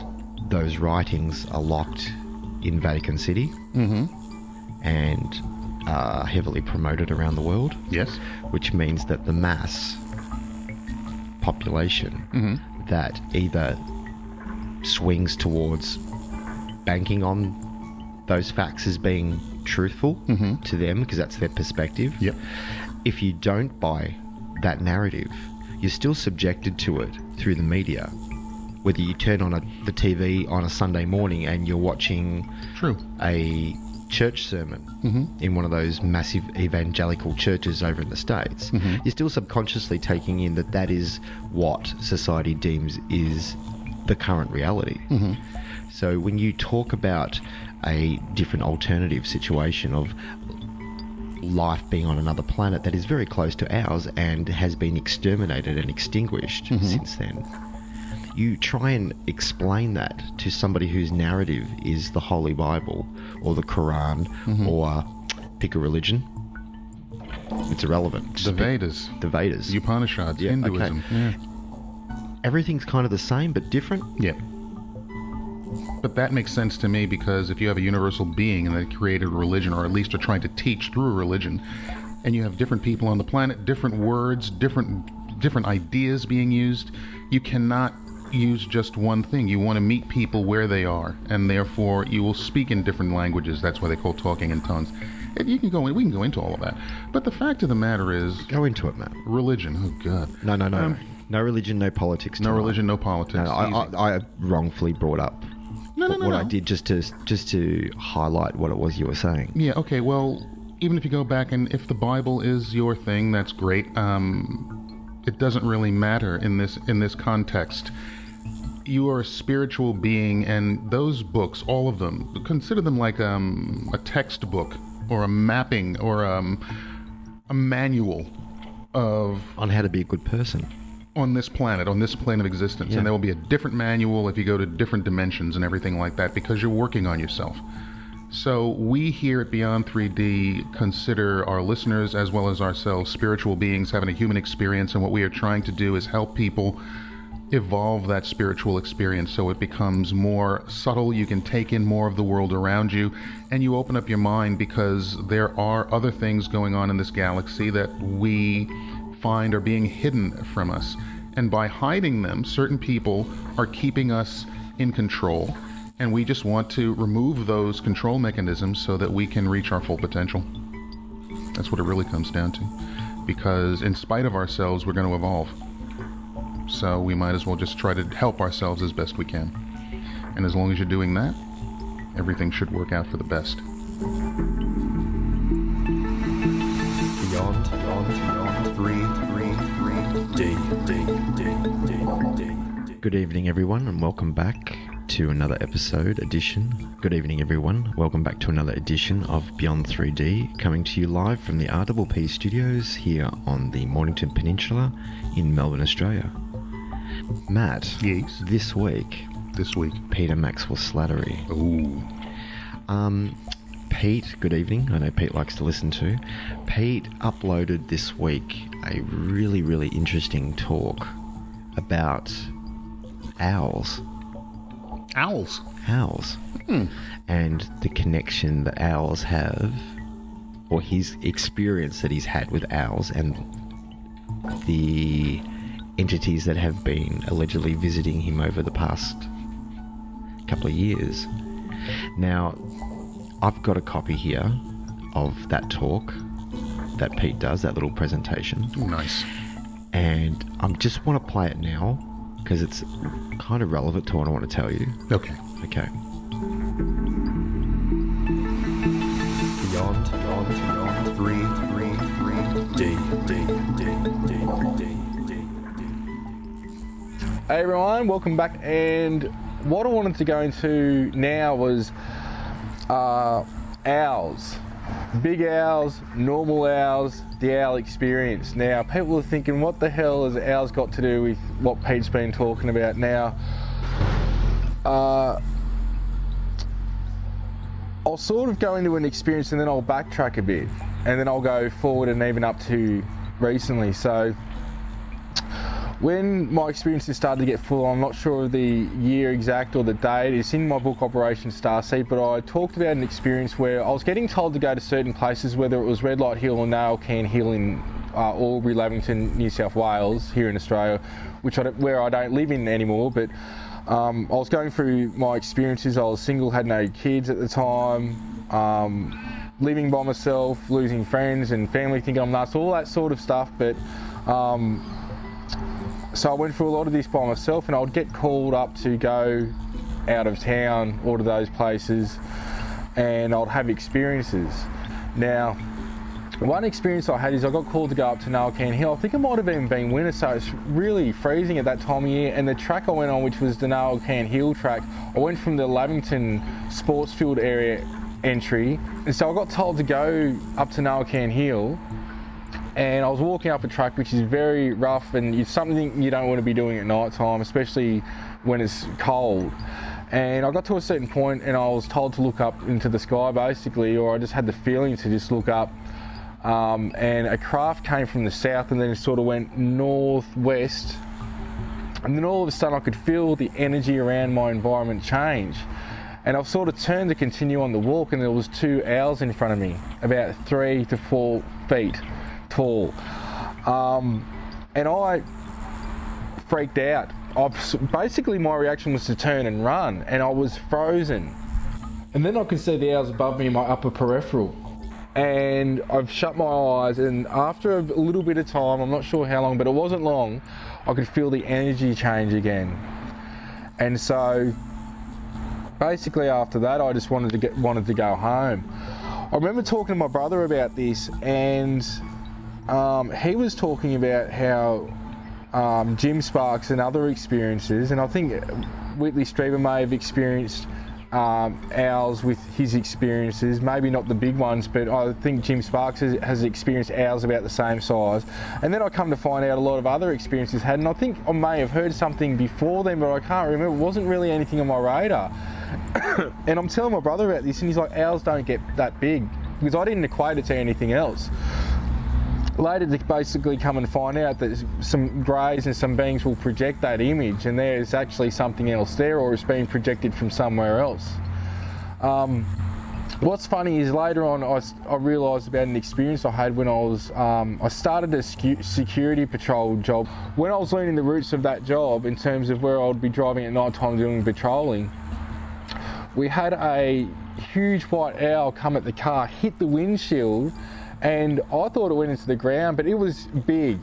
those writings are locked in Vatican City. And heavily promoted around the world. Yes. Which means that the mass population that either swings towards banking on those facts as being truthful to them, because that's their perspective. Yep. If you don't buy that narrative, you're still subjected to it through the media. Whether you turn on the TV on a Sunday morning and you're watching a church sermon in one of those massive evangelical churches over in the States, you're still subconsciously taking in that is what society deems is the current reality. So when you talk about a different alternative situation of life being on another planet that is very close to ours and has been exterminated and extinguished since then, you try and explain that to somebody whose narrative is the Holy Bible or the Quran or pick a religion. It's irrelevant. The Vedas. The Vedas. The Upanishads. Yeah, Hinduism. okay. Yeah. Everything's kind of the same but different. Yeah. But that makes sense to me because if you have a universal being and they created a religion, or at least are trying to teach through a religion, and you have different people on the planet, different words, different ideas being used, you cannot use just one thing. You want to meet people where they are, and therefore you will speak in different languages. That's why they call talking in tongues. And we can go into all of that. But the fact of the matter is... Go into it, Matt. Religion. Oh, God. No. No religion, no politics. No religion, no politics. No, I wrongfully brought up what I did just to highlight what it was you were saying. Yeah, okay, well, even if you go back and if the Bible is your thing, that's great. It doesn't really matter in this context. You are a spiritual being, and those books, all of them, consider them like a textbook or a mapping or a manual on how to be a good person on this planet, on this plane of existence. Yeah. And there will be a different manual if you go to different dimensions and everything like that, because you're working on yourself. So we here at Beyond 3D consider our listeners as well as ourselves spiritual beings having a human experience, and what we are trying to do is help people evolve that spiritual experience so it becomes more subtle, you can take in more of the world around you, and you open up your mind, because there are other things going on in this galaxy that we find are being hidden from us. And by hiding them, certain people are keeping us in control, and we just want to remove those control mechanisms so that we can reach our full potential. That's what it really comes down to. Because in spite of ourselves, we're going to evolve. So we might as well just try to help ourselves as best we can. And as long as you're doing that, everything should work out for the best. Beyond 3 D. Good evening, everyone, and welcome back to another edition. Good evening, everyone. Welcome back to another edition of Beyond 3D, coming to you live from the RPP studios here on the Mornington Peninsula in Melbourne, Australia. Matt, Yes. This week, Peter Maxwell Slattery. Ooh. Pete, good evening. I know Pete likes to listen to. Pete uploaded this week a really, really interesting talk about owls. Owls. And the connection that owls have, or his experience that he's had with owls, and the entities that have been allegedly visiting him over the past couple of years. Now, I've got a copy here of that talk that Pete does, that little presentation. Ooh, nice. And I just want to play it now because it's kind of relevant to what I want to tell you. Okay. Okay. Beyond 3 D. Hey everyone, welcome back. And what I wanted to go into now was owls. Big owls, normal owls, the owl experience. Now, people are thinking, what the hell has owls got to do with what Pete's been talking about now? I'll sort of go into an experience and then I'll backtrack a bit. And then I'll go forward and even up to recently. So, when my experiences started to get full, I'm not sure of the year exact or the date. It's in my book Operation Starseed, but I talked about an experience where I was getting told to go to certain places, whether it was Red Light Hill or Nail Can Hill in Albury, Lavington, New South Wales, here in Australia, where I don't live in anymore. But I was going through my experiences. I was single, had no kids at the time, living by myself, losing friends and family, thinking I'm nuts, all that sort of stuff. But so I went through a lot of this by myself, and I would get called up to go out of town or to those places, and I'd have experiences. Now, one experience I had is I got called to go up to Narcan Hill. I think it might have been winter, so it's really freezing at that time of year, and the track I went on, which was the Narcan Hill track, I went from the Lavington sports field area entry, and so I got told to go up to Narcan Hill and I was walking up a track which is very rough, and it's something you don't want to be doing at night time, especially when it's cold. And I got to a certain point and I was told to look up into the sky basically, or I just had the feeling to just look up, and a craft came from the south and then it sort of went northwest, and then all of a sudden I could feel the energy around my environment change. And I sort of turned to continue on the walk, and there was 2 owls in front of me, about 3 to 4 feet tall. And I freaked out. Basically my reaction was to turn and run, and I was frozen. And then I could see the owls above me in my upper peripheral. And I've shut my eyes, and after a little bit of time, I'm not sure how long, but it wasn't long, I could feel the energy change again. And so basically after that, I just wanted to go home. I remember talking to my brother about this, and he was talking about how Jim Sparks and other experiences, and I think Whitley Strieber may have experienced owls with his experiences, maybe not the big ones, but I think Jim Sparks has experienced owls about the same size. And then I come to find out a lot of other experiences had, and I think I may have heard something before then, but I can't remember. It wasn't really anything on my radar. And I'm telling my brother about this, and he's like, owls don't get that big, because I didn't equate it to anything else. Later to basically come and find out that some greys and some beings will project that image, and there's actually something else there, or it's being projected from somewhere else. What's funny is later on I realised about an experience I had when I started a security patrol job. When I was learning the routes of that job in terms of where I would be driving at night time doing patrolling, we had a huge white owl come at the car, hit the windshield, and I thought it went into the ground, but it was big.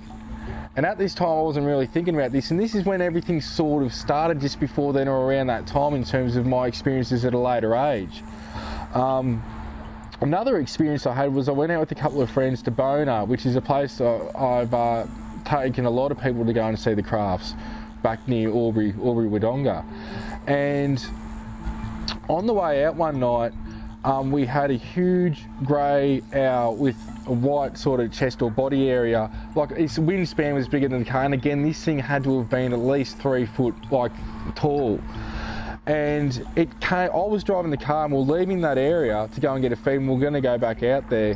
And at this time I wasn't really thinking about this, and this is when everything sort of started, just before then or around that time, in terms of my experiences at a later age. Another experience I had was I went out with a couple of friends to Bona, which is a place I've taken a lot of people to go and see the crafts back near Albury Wodonga. And on the way out one night, we had a huge grey owl with a white sort of chest or body area. Like, its wingspan was bigger than the car, and again this thing had to have been at least 3 foot tall. And it came, I was driving the car and we were leaving that area to go and get a feed, and we were going to go back out there.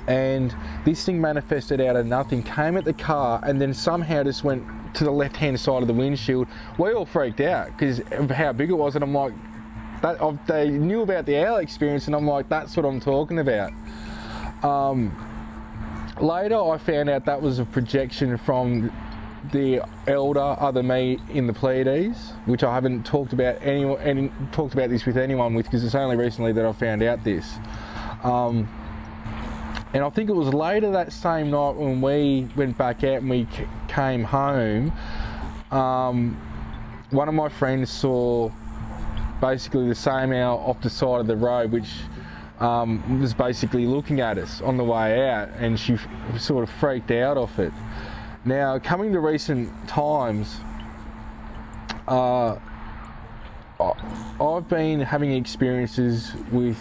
And this thing manifested out of nothing, came at the car, and then somehow just went to the left hand side of the windshield. We all freaked out because of how big it was, and I'm like, they knew about the owl experience, and I'm like, that's what I'm talking about. Later I found out that was a projection from the elder other me in the Pleiades, which I haven't talked about this with anyone with, because it's only recently that I found out this. And I think it was later that same night when we went back out and we came home, one of my friends saw basically the same owl off the side of the road, which was basically looking at us on the way out, and she sort of freaked out off it. Now, coming to recent times, I've been having experiences with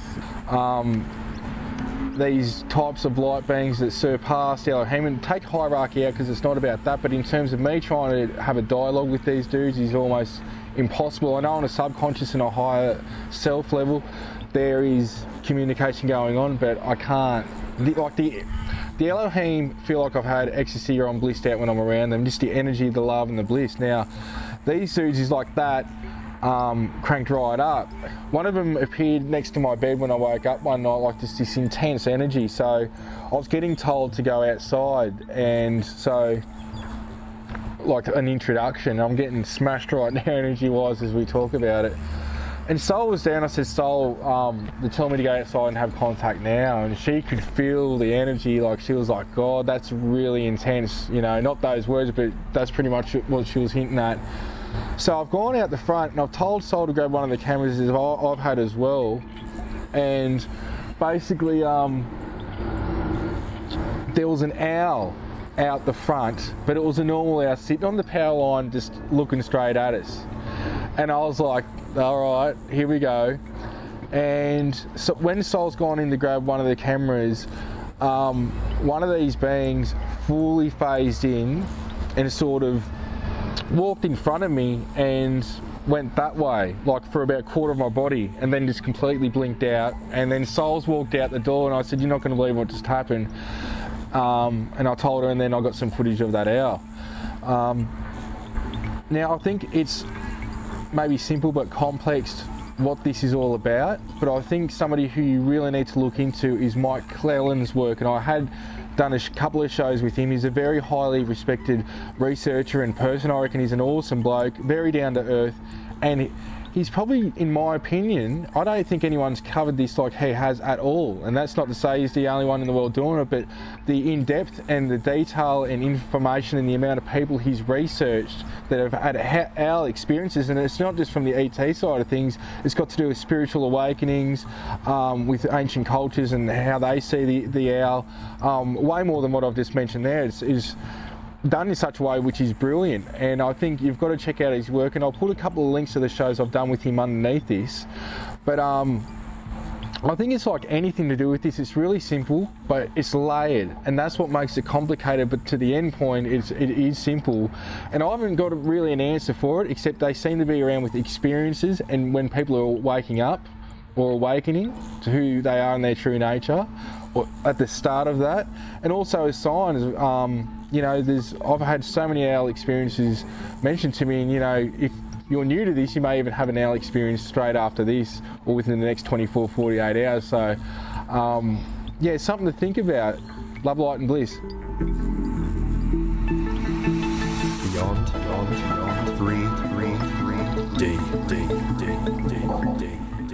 these types of light beings that surpass Elohim. Take hierarchy out because it's not about that, but in terms of me trying to have a dialogue with these dudes is almost impossible. I know on a subconscious and a higher self level there is communication going on, but I can't. The Elohim feel like I've had ecstasy or I'm blissed out when I'm around them, just the energy, the love and the bliss. Now, these dudes is like that, cranked right up. One of them appeared next to my bed when I woke up one night, like just this intense energy. So I was getting told to go outside, and so like an introduction, I'm getting smashed right now energy wise as we talk about it. And Sol was down. I said, Sol, they're telling me to go outside and have contact now, and she could feel the energy. Like, she was like, God, that's really intense, you know, not those words, but that's pretty much what she was hinting at. So I've gone out the front and I've told Sol to grab one of the cameras as I've had as well, and basically there was an owl out the front, but it was a normal owl sitting on the power line just looking straight at us. And I was like, all right, here we go. And so when Sol's gone in to grab one of the cameras, one of these beings fully phased in and sort of walked in front of me and went that way, like for about a quarter of my body, and then just completely blinked out. And then Souls walked out the door, and I said, "You're not going to believe what just happened." And I told her, and then I got some footage of that owl. Now, I think it's maybe simple but complex what this is all about, but I think somebody who you really need to look into is Mike Clelland's work, and I had done a couple of shows with him. He's a very highly respected researcher and person. I reckon he's an awesome bloke, very down to earth, and he's probably, in my opinion, I don't think anyone's covered this like he has at all, and that's not to say he's the only one in the world doing it, but the in-depth and the detail and information and the amount of people he's researched that have had owl experiences, and it's not just from the ET side of things, it's got to do with spiritual awakenings, with ancient cultures and how they see the owl, way more than what I've just mentioned there. Is done in such a way which is brilliant, and I think you've got to check out his work, and I'll put a couple of links to the shows I've done with him underneath this. But I think it's like anything to do with this, it's really simple, but it's layered, and that's what makes it complicated, but to the end point, it is simple. And I haven't got really an answer for it, except they seem to be around with experiences, and when people are waking up or awakening to who they are in their true nature, or at the start of that, and also as signs, you know, I've had so many owl experiences mentioned to me, and you know, if you're new to this, you may even have an owl experience straight after this or within the next 24, 48 hours. So, yeah, it's something to think about. Love, light and bliss. Beyond 3 D.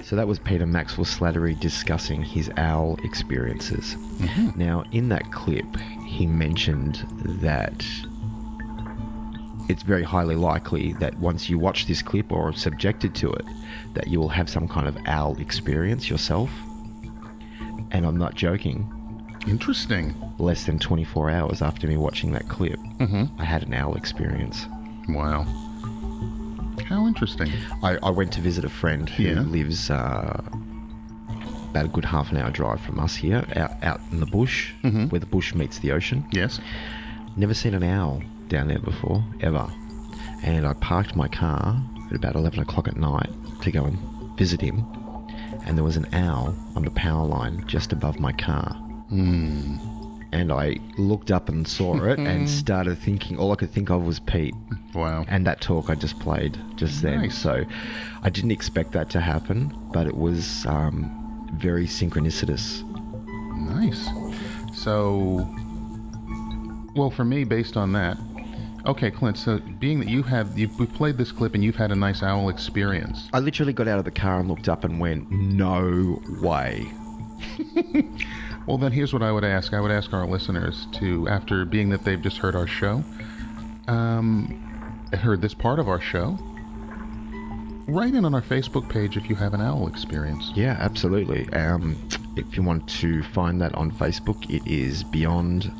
So that was Peter Maxwell Slattery discussing his owl experiences. Mm-hmm. Now, in that clip, he mentioned that it's very highly likely that once you watch this clip or are subjected to it, that you will have some kind of owl experience yourself. And I'm not joking. Interesting. Less than 24 hours after me watching that clip, I had an owl experience. Wow. How interesting. I went to visit a friend who lives about a good half an hour drive from us here, out in the bush, where the bush meets the ocean. Yes. Never seen an owl down there before, ever. And I parked my car at about 11 o'clock at night to go and visit him, and there was an owl on the power line just above my car. And I looked up and saw it and started thinking, all I could think of was Pete. Wow. And that talk I just played just then. Nice. So I didn't expect that to happen, but it was very synchronicitous. Nice. So, well, for me, based on that, okay, Clint, so being that we played this clip and you've had a nice owl experience. I literally got out of the car and looked up and went, no way. Well, then here's what I would ask. I would ask our listeners to, after being that they've just heard our show, heard this part of our show, write in on our Facebook page if you have an owl experience. Yeah, absolutely. If you want to find that on Facebook, it is Beyond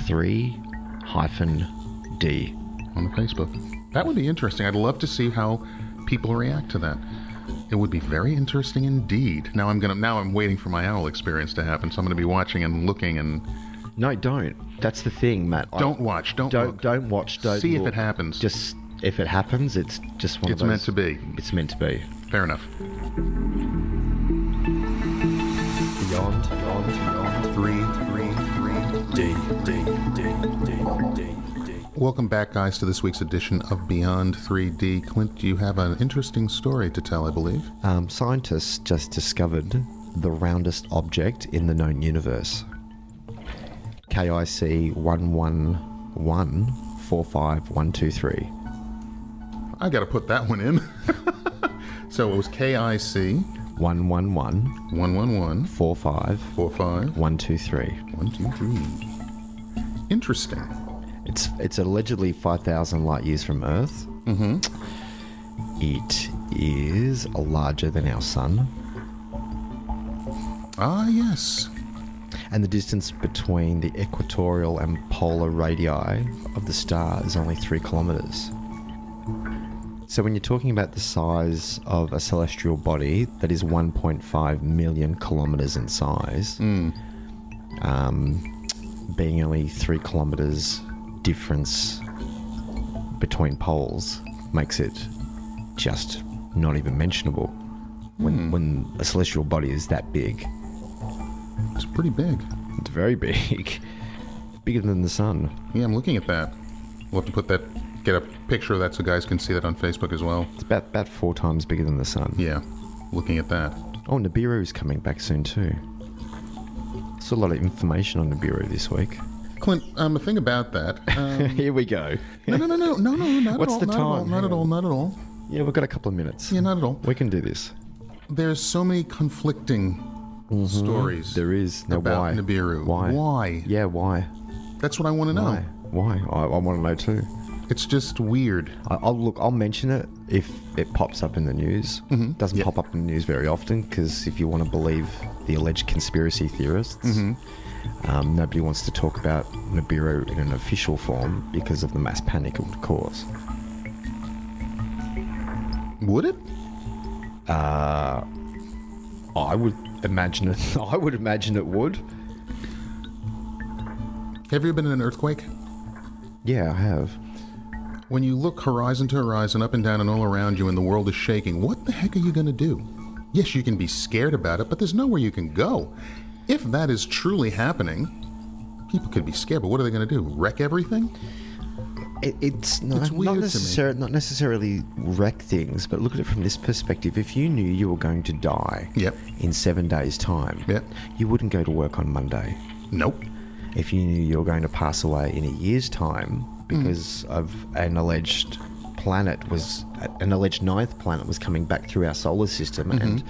3-D on Facebook. That would be interesting. I'd love to see how people react to that. It would be very interesting indeed. Now I'm waiting for my owl experience to happen, so I'm going to be watching and looking and... No, don't. That's the thing, Matt. Don't watch. Don't look. Don't watch. Don't see look. if it happens. Just if it happens, it's just one of those. It's meant to be. It's meant to be. Fair enough. Beyond 3 D. Welcome back, guys, to this week's edition of Beyond 3D. Clint, you have an interesting story to tell, I believe. Scientists just discovered the roundest object in the known universe. KIC 111-45123. I got to put that one in. So it was KIC 111 45 123. 123. Interesting. It's allegedly 5,000 light years from Earth. Mm-hmm. It is larger than our sun. Ah, yes. And the distance between the equatorial and polar radii of the star is only 3 kilometers. So when you're talking about the size of a celestial body that is 1.5 million kilometers in size, being only 3 kilometres difference between poles makes it just not even mentionable when a celestial body is that big. It's pretty big. It's very big. Bigger than the sun. Yeah, I'm looking at that. We'll have to get a picture of that so guys can see that on Facebook as well. It's about 4 times bigger than the sun. Yeah, looking at that. Oh, Nibiru is coming back soon too. Saw a lot of information on Nibiru this week. Clint, the thing about that... Here we go. No, not What's at all. the time? Not at all. Yeah, we've got a couple of minutes. Yeah, not at all. We can do this. There's so many conflicting stories. There is. Now, about why? Nibiru. Why? Yeah, why? That's what I want to know. Why? I want to know too. It's just weird. I'll mention it if it pops up in the news. Doesn't pop up in the news very often because if you want to believe the alleged conspiracy theorists, nobody wants to talk about Nibiru in an official form because of the mass panic it would cause. Would it? I would imagine it. I would imagine it would. Have you ever been in an earthquake? Yeah, I have. When you look horizon to horizon, up and down and all around you, and the world is shaking, what the heck are you going to do? Yes, you can be scared about it, but there's nowhere you can go. If that is truly happening, people could be scared, but what are they going to do? Wreck everything? It's not necessarily wreck things, but look at it from this perspective. If you knew you were going to die in 7 days' time, you wouldn't go to work on Monday. Nope. If you knew you were going to pass away in a year's time because of an alleged ninth planet was coming back through our solar system and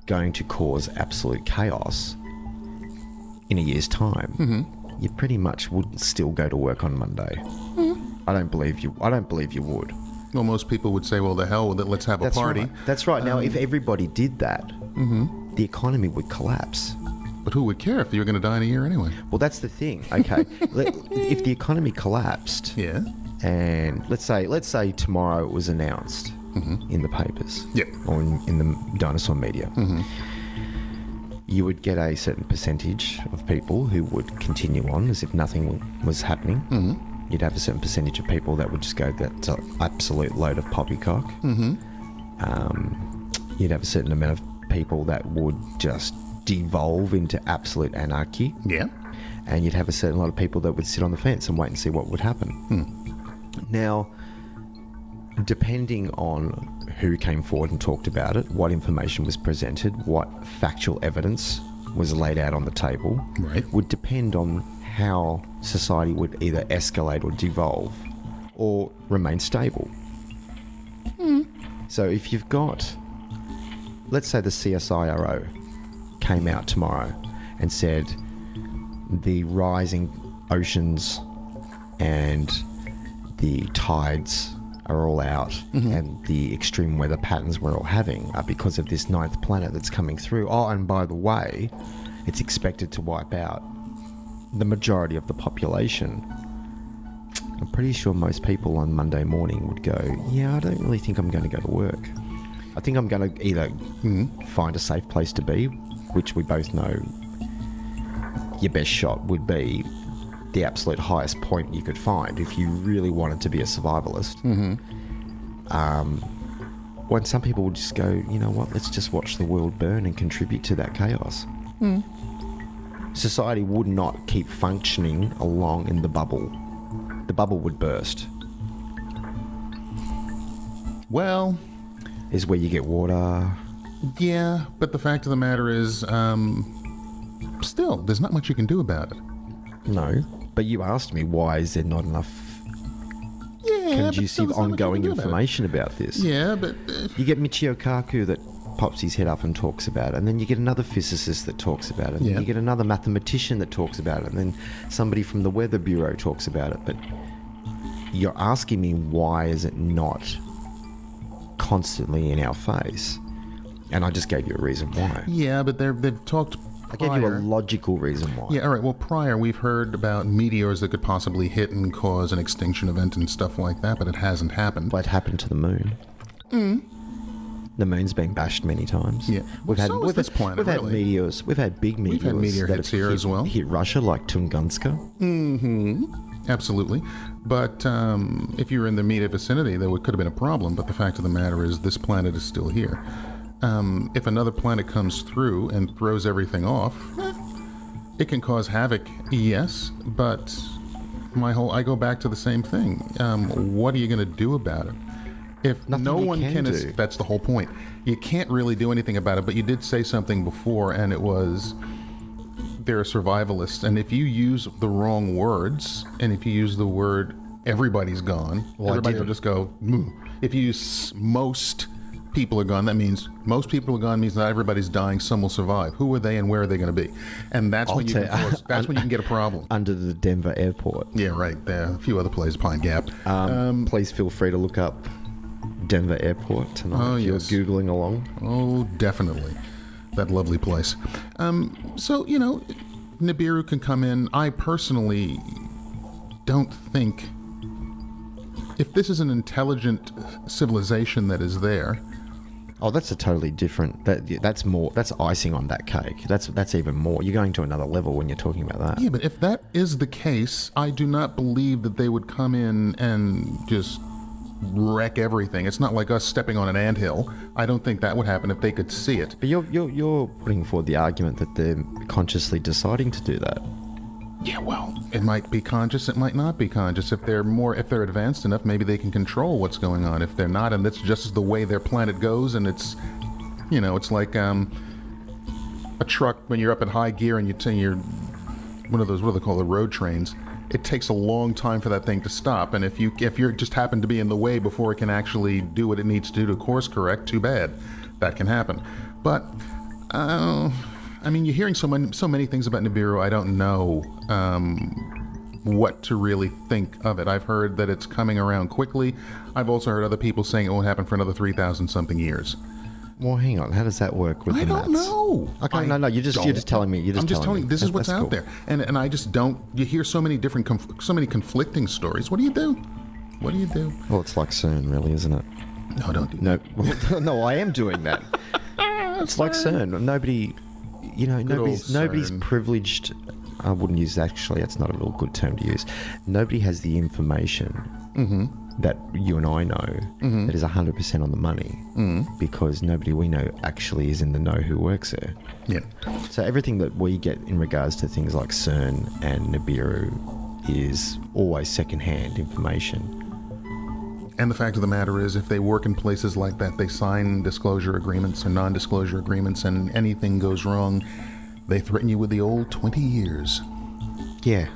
going to cause absolute chaos in a year's time, you pretty much would still go to work on Monday. I don't believe you would. Well, most people would say, well, the hell with it, let's have a party. Right. That's right. Now, if everybody did that, the economy would collapse. But who would care if you're going to die in a year anyway? Well, that's the thing. Okay, if the economy collapsed, and let's say tomorrow it was announced in the papers, or in the dinosaur media, you would get a certain percentage of people who would continue on as if nothing was happening. You'd have a certain percentage of people that would just go, that's an absolute load of poppycock. You'd have a certain amount of people that would just devolve into absolute anarchy. And you'd have a certain lot of people that would sit on the fence and wait and see what would happen. Now, depending on who came forward and talked about it, what information was presented, what factual evidence was laid out on the table, would depend on how society would either escalate or devolve or remain stable. So if you've got, let's say the CSIRO came out tomorrow and said the rising oceans and the tides are all out and the extreme weather patterns we're all having are because of this ninth planet that's coming through. Oh, and by the way, it's expected to wipe out the majority of the population. I'm pretty sure most people on Monday morning would go, yeah, I don't really think I'm going to go to work. I think I'm going to either find a safe place to be, which we both know your best shot would be the absolute highest point you could find if you really wanted to be a survivalist. When some people would just go, you know what, let's just watch the world burn and contribute to that chaos. Society would not keep functioning along in the bubble. The bubble would burst. Well, is where you get water. Yeah, but the fact of the matter is, still, there's not much you can do about it. No, but you asked me, why is there not enough conducive ongoing information about this? Yeah, but... you get Michio Kaku that pops his head up and talks about it, and then you get another physicist that talks about it, and then you get another mathematician that talks about it, and then somebody from the Weather Bureau talks about it. But you're asking me, why is it not constantly in our face? And I just gave you a reason why. Yeah, but they've talked prior. I gave you a logical reason why. Yeah, all right. Well, prior, we've heard about meteors that could possibly hit and cause an extinction event and stuff like that, but it hasn't happened. But it happened to the moon. The moon's been bashed many times. Yeah. So is this planet, We've had really. meteors. We've had big meteors. We've had meteor that hits have here as well. Hit Russia, like Tunguska. Absolutely. But if you were in the immediate vicinity, there could have been a problem. But the fact of the matter is this planet is still here. If another planet comes through and throws everything off, it can cause havoc, yes. But I go back to the same thing. What are you going to do about it? If Nothing no you one can can, do. that's the whole point. You can't really do anything about it. But you did say something before, and it was they're survivalists, and if you use the wrong words, and if you use the word everybody's gone, everybody will just go, moo. If you use most people are gone, that means most people are gone means not everybody's dying, some will survive. Who are they and where are they going to be? And that's when you can get a problem. Under the Denver airport. Yeah, right. There are a few other places, Pine Gap. Please feel free to look up Denver airport tonight if yes. you're Googling along. Oh, definitely. That lovely place. So, Nibiru can come in. I personally don't think... If this is an intelligent civilization that is there... Oh, that's a totally different... That's more... That's icing on that cake. That's even more. You're going to another level when you're talking about that. Yeah, but if that is the case, I do not believe that they would come in and just wreck everything. It's not like us stepping on an anthill. I don't think that would happen if they could see it. But you're putting forward the argument that they're consciously deciding to do that. Yeah, well, it might be conscious, it might not be conscious. If they're advanced enough, maybe they can control what's going on. If they're not, and that's just the way their planet goes, and it's, it's like a truck when you're up in high gear and you're one of those, what do they call the road trains? It takes a long time for that thing to stop, and if you just happen to be in the way before it can actually do what it needs to do to course correct, too bad. That can happen. But you're hearing so many things about Nibiru. I don't know what to really think of it. I've heard that it's coming around quickly. I've also heard other people saying it won't happen for another 3,000 something years. Well, hang on. How does that work with the maths? I don't know. Okay, no. You're just telling me. I'm just telling you. This is what's That's out cool. there, and I just don't. You hear so many different, so many conflicting stories. What do you do? What do you do? Well, it's like CERN, really, isn't it? No, don't do that. No, well, no, I am doing that. It's like CERN. Nobody, nobody's CERN. privileged. I wouldn't use actually. That's not a real good term to use. Nobody has the information that you and I know that is 100% on the money because nobody we know actually is in the know who works there. Yeah. So everything that we get in regards to things like CERN and Nibiru is always second-hand information. And the fact of the matter is, if they work in places like that, they sign disclosure agreements or non-disclosure agreements, and anything goes wrong, they threaten you with the old 20 years. Yeah.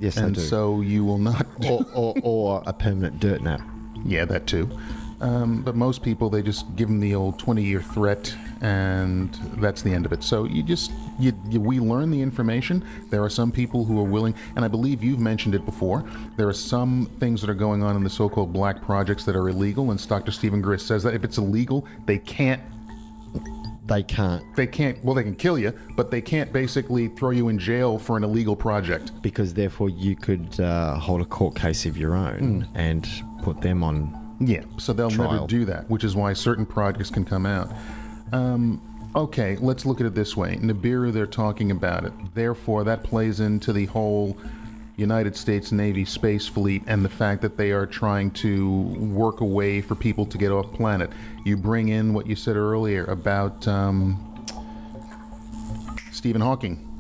Yes, And they do. so you will not... or a permanent dirt nap. Yeah, that too. But most people, they just give them the old 20-year threat, and that's the end of it. So we learn the information. There are some people who are willing, and I believe you've mentioned it before, there are some things that are going on in the so-called black projects that are illegal, and Dr. Stephen Grist says that if it's illegal, they can't, well, they can kill you, but they can't basically throw you in jail for an illegal project. Because therefore you could hold a court case of your own and put them on Yeah, so they'll never trial. do that, which is why certain projects can come out. Okay, let's look at it this way. Nibiru, they're talking about it. Therefore, that plays into the whole United States Navy Space Fleet and the fact that they are trying to work a way for people to get off planet. You bring in what you said earlier about Stephen Hawking.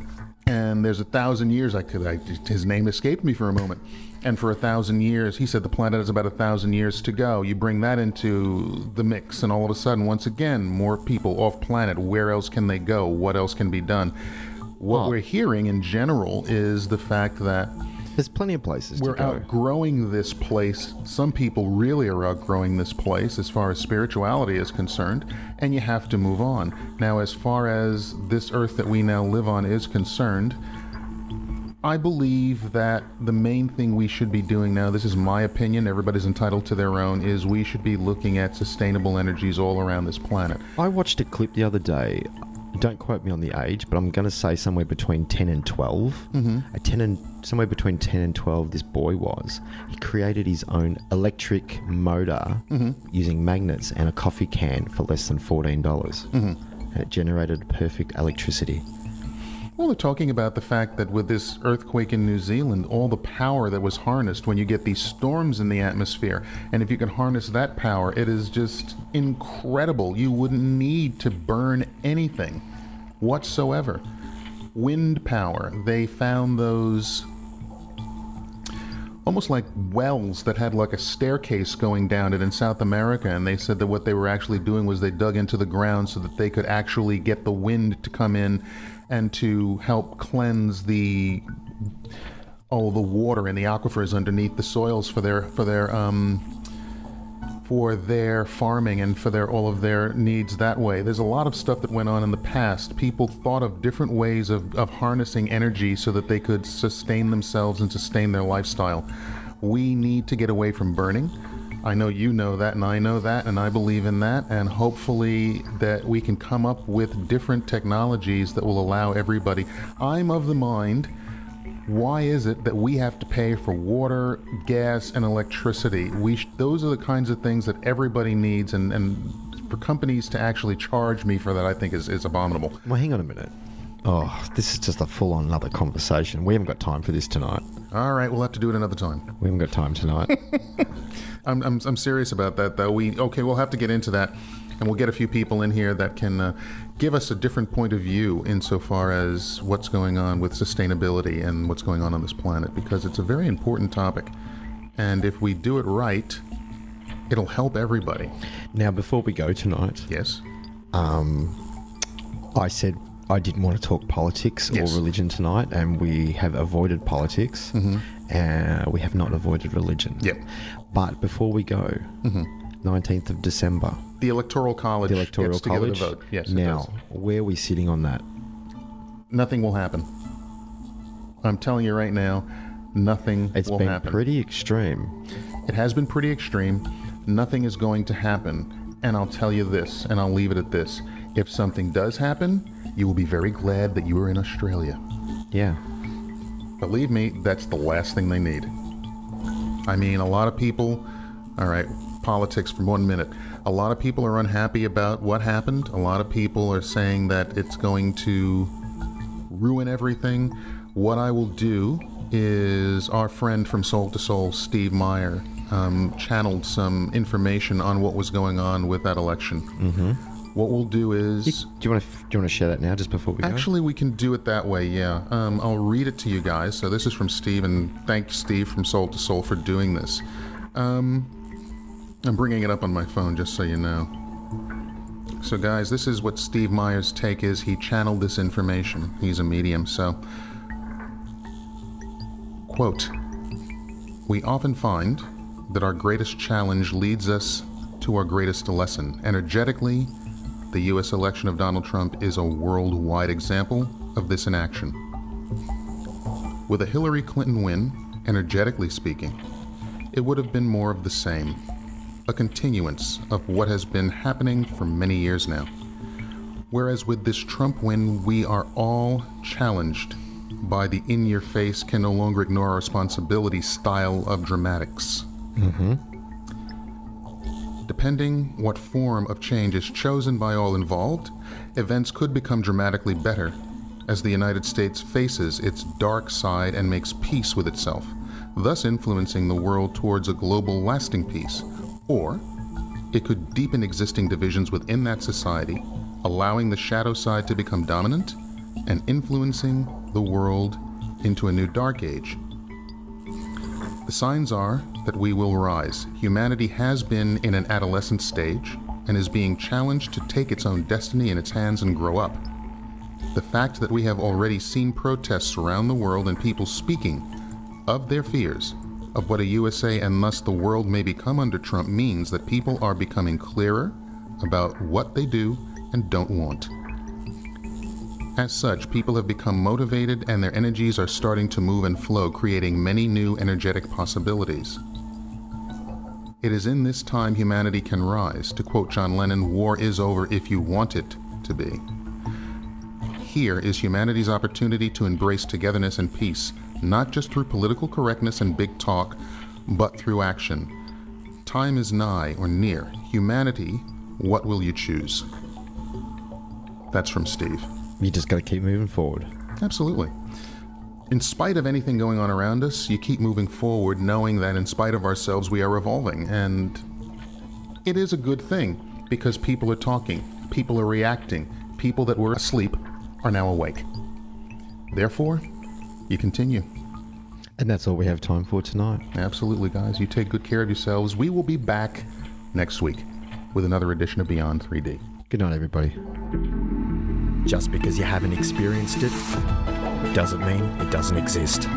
And there's 1,000 years, his name escaped me for a moment. And for 1,000 years, he said the planet has about 1,000 years to go. You bring that into the mix, and all of a sudden, once again, more people off planet. Where else can they go? What else can be done? What we're hearing in general is the fact that There's plenty of places to we're go. outgrowing this place. Some people really are outgrowing this place as far as spirituality is concerned, and you have to move on. Now, as far as this earth that we now live on is concerned, I believe that the main thing we should be doing now, this is my opinion, everybody's entitled to their own, is we should be looking at sustainable energies all around this planet. I watched a clip the other day. don't quote me on the age, but I'm going to say somewhere between 10 and 12. Somewhere between 10 and 12, this boy he created his own electric motor using magnets and a coffee can for less than $14. And it generated perfect electricity. Well, they're talking about the fact that with this earthquake in New Zealand, all the power that was harnessed when you get these storms in the atmosphere, and if you can harness that power, it is just incredible. You wouldn't need to burn anything whatsoever. Wind power, they found those almost like wells that had like a staircase going down it in South America, and they said that what they were actually doing was they dug into the ground so that they could actually get the wind to come in and to help cleanse the water and the aquifers underneath the soils for their farming and for all of their needs that way. There's a lot of stuff that went on in the past. People thought of different ways of harnessing energy so that they could sustain themselves and sustain their lifestyle. We need to get away from burning. I know you know that, and I know that, and I believe in that, and hopefully that we can come up with different technologies that will allow everybody. I'm of the mind, why is it that we have to pay for water, gas, and electricity? Those are the kinds of things that everybody needs, and for companies to actually charge me for that, I think is abominable. Well, hang on a minute. Oh, this is just a full-on another conversation. We haven't got time for this tonight. All right, we'll have to do it another time. We haven't got time tonight. I'm serious about that, though. We'll have to get into that, and we'll get a few people in here that can give us a different point of view insofar as what's going on with sustainability and what's going on this planet, because it's a very important topic. And if we do it right, it'll help everybody. Now, before we go tonight, yes, I said I didn't want to talk politics or religion tonight, and we have avoided politics, and we have not avoided religion. Yep. But before we go, 19th of December, the Electoral College gets together to vote. Yes. Now, where are we sitting on that? Nothing will happen. I'm telling you right now, nothing will happen. It's been pretty extreme. It has been pretty extreme. Nothing is going to happen. And I'll tell you this, and I'll leave it at this. If something does happen, you will be very glad that you are in Australia. Yeah. Believe me, that's the last thing they need. I mean, a lot of people... All right, politics for 1 minute. A lot of people are unhappy about what happened. A lot of people are saying that it's going to ruin everything. What I will do is our friend from Soul to Soul, Steve Meyers, channeled some information on what was going on with that election. What we'll do is... Do you want to share that now, just before we go? Actually, we can do it that way, yeah. I'll read it to you guys. So this is from Steve, and thanks, Steve, from Soul to Soul, for doing this. I'm bringing it up on my phone, just so you know. So, guys, this is what Steve Meyers' take is. He channeled this information. He's a medium, so... Quote, "We often find that our greatest challenge leads us to our greatest lesson. Energetically, the U.S. election of Donald Trump is a worldwide example of this in action. With a Hillary Clinton win, energetically speaking, it would have been more of the same, a continuance of what has been happening for many years now. Whereas with this Trump win, we are all challenged by the in-your-face, can no longer ignore our responsibility style of dramatics. Depending what form of change is chosen by all involved, events could become dramatically better as the United States faces its dark side and makes peace with itself, thus influencing the world towards a global lasting peace. Or it could deepen existing divisions within that society, allowing the shadow side to become dominant and influencing the world into a new dark age. The signs are that we will rise. Humanity has been in an adolescent stage and is being challenged to take its own destiny in its hands and grow up. The fact that we have already seen protests around the world and people speaking of their fears of what a USA and thus the world may become under Trump means that people are becoming clearer about what they do and don't want. As such, people have become motivated and their energies are starting to move and flow, creating many new energetic possibilities. It is in this time humanity can rise. To quote John Lennon, "War is over if you want it to be." here is humanity's opportunity to embrace togetherness and peace, not just through political correctness and big talk, but through action. Time is nigh or near. Humanity, what will you choose? That's from Steve. You just got to keep moving forward. Absolutely. In spite of anything going on around us, you keep moving forward knowing that in spite of ourselves we are evolving. And it is a good thing because people are talking, people are reacting, people that were asleep are now awake. Therefore, you continue. And that's all we have time for tonight. Absolutely, guys. You take good care of yourselves. We will be back next week with another edition of Beyond 3D. Good night, everybody. Just because you haven't experienced it doesn't mean it doesn't exist.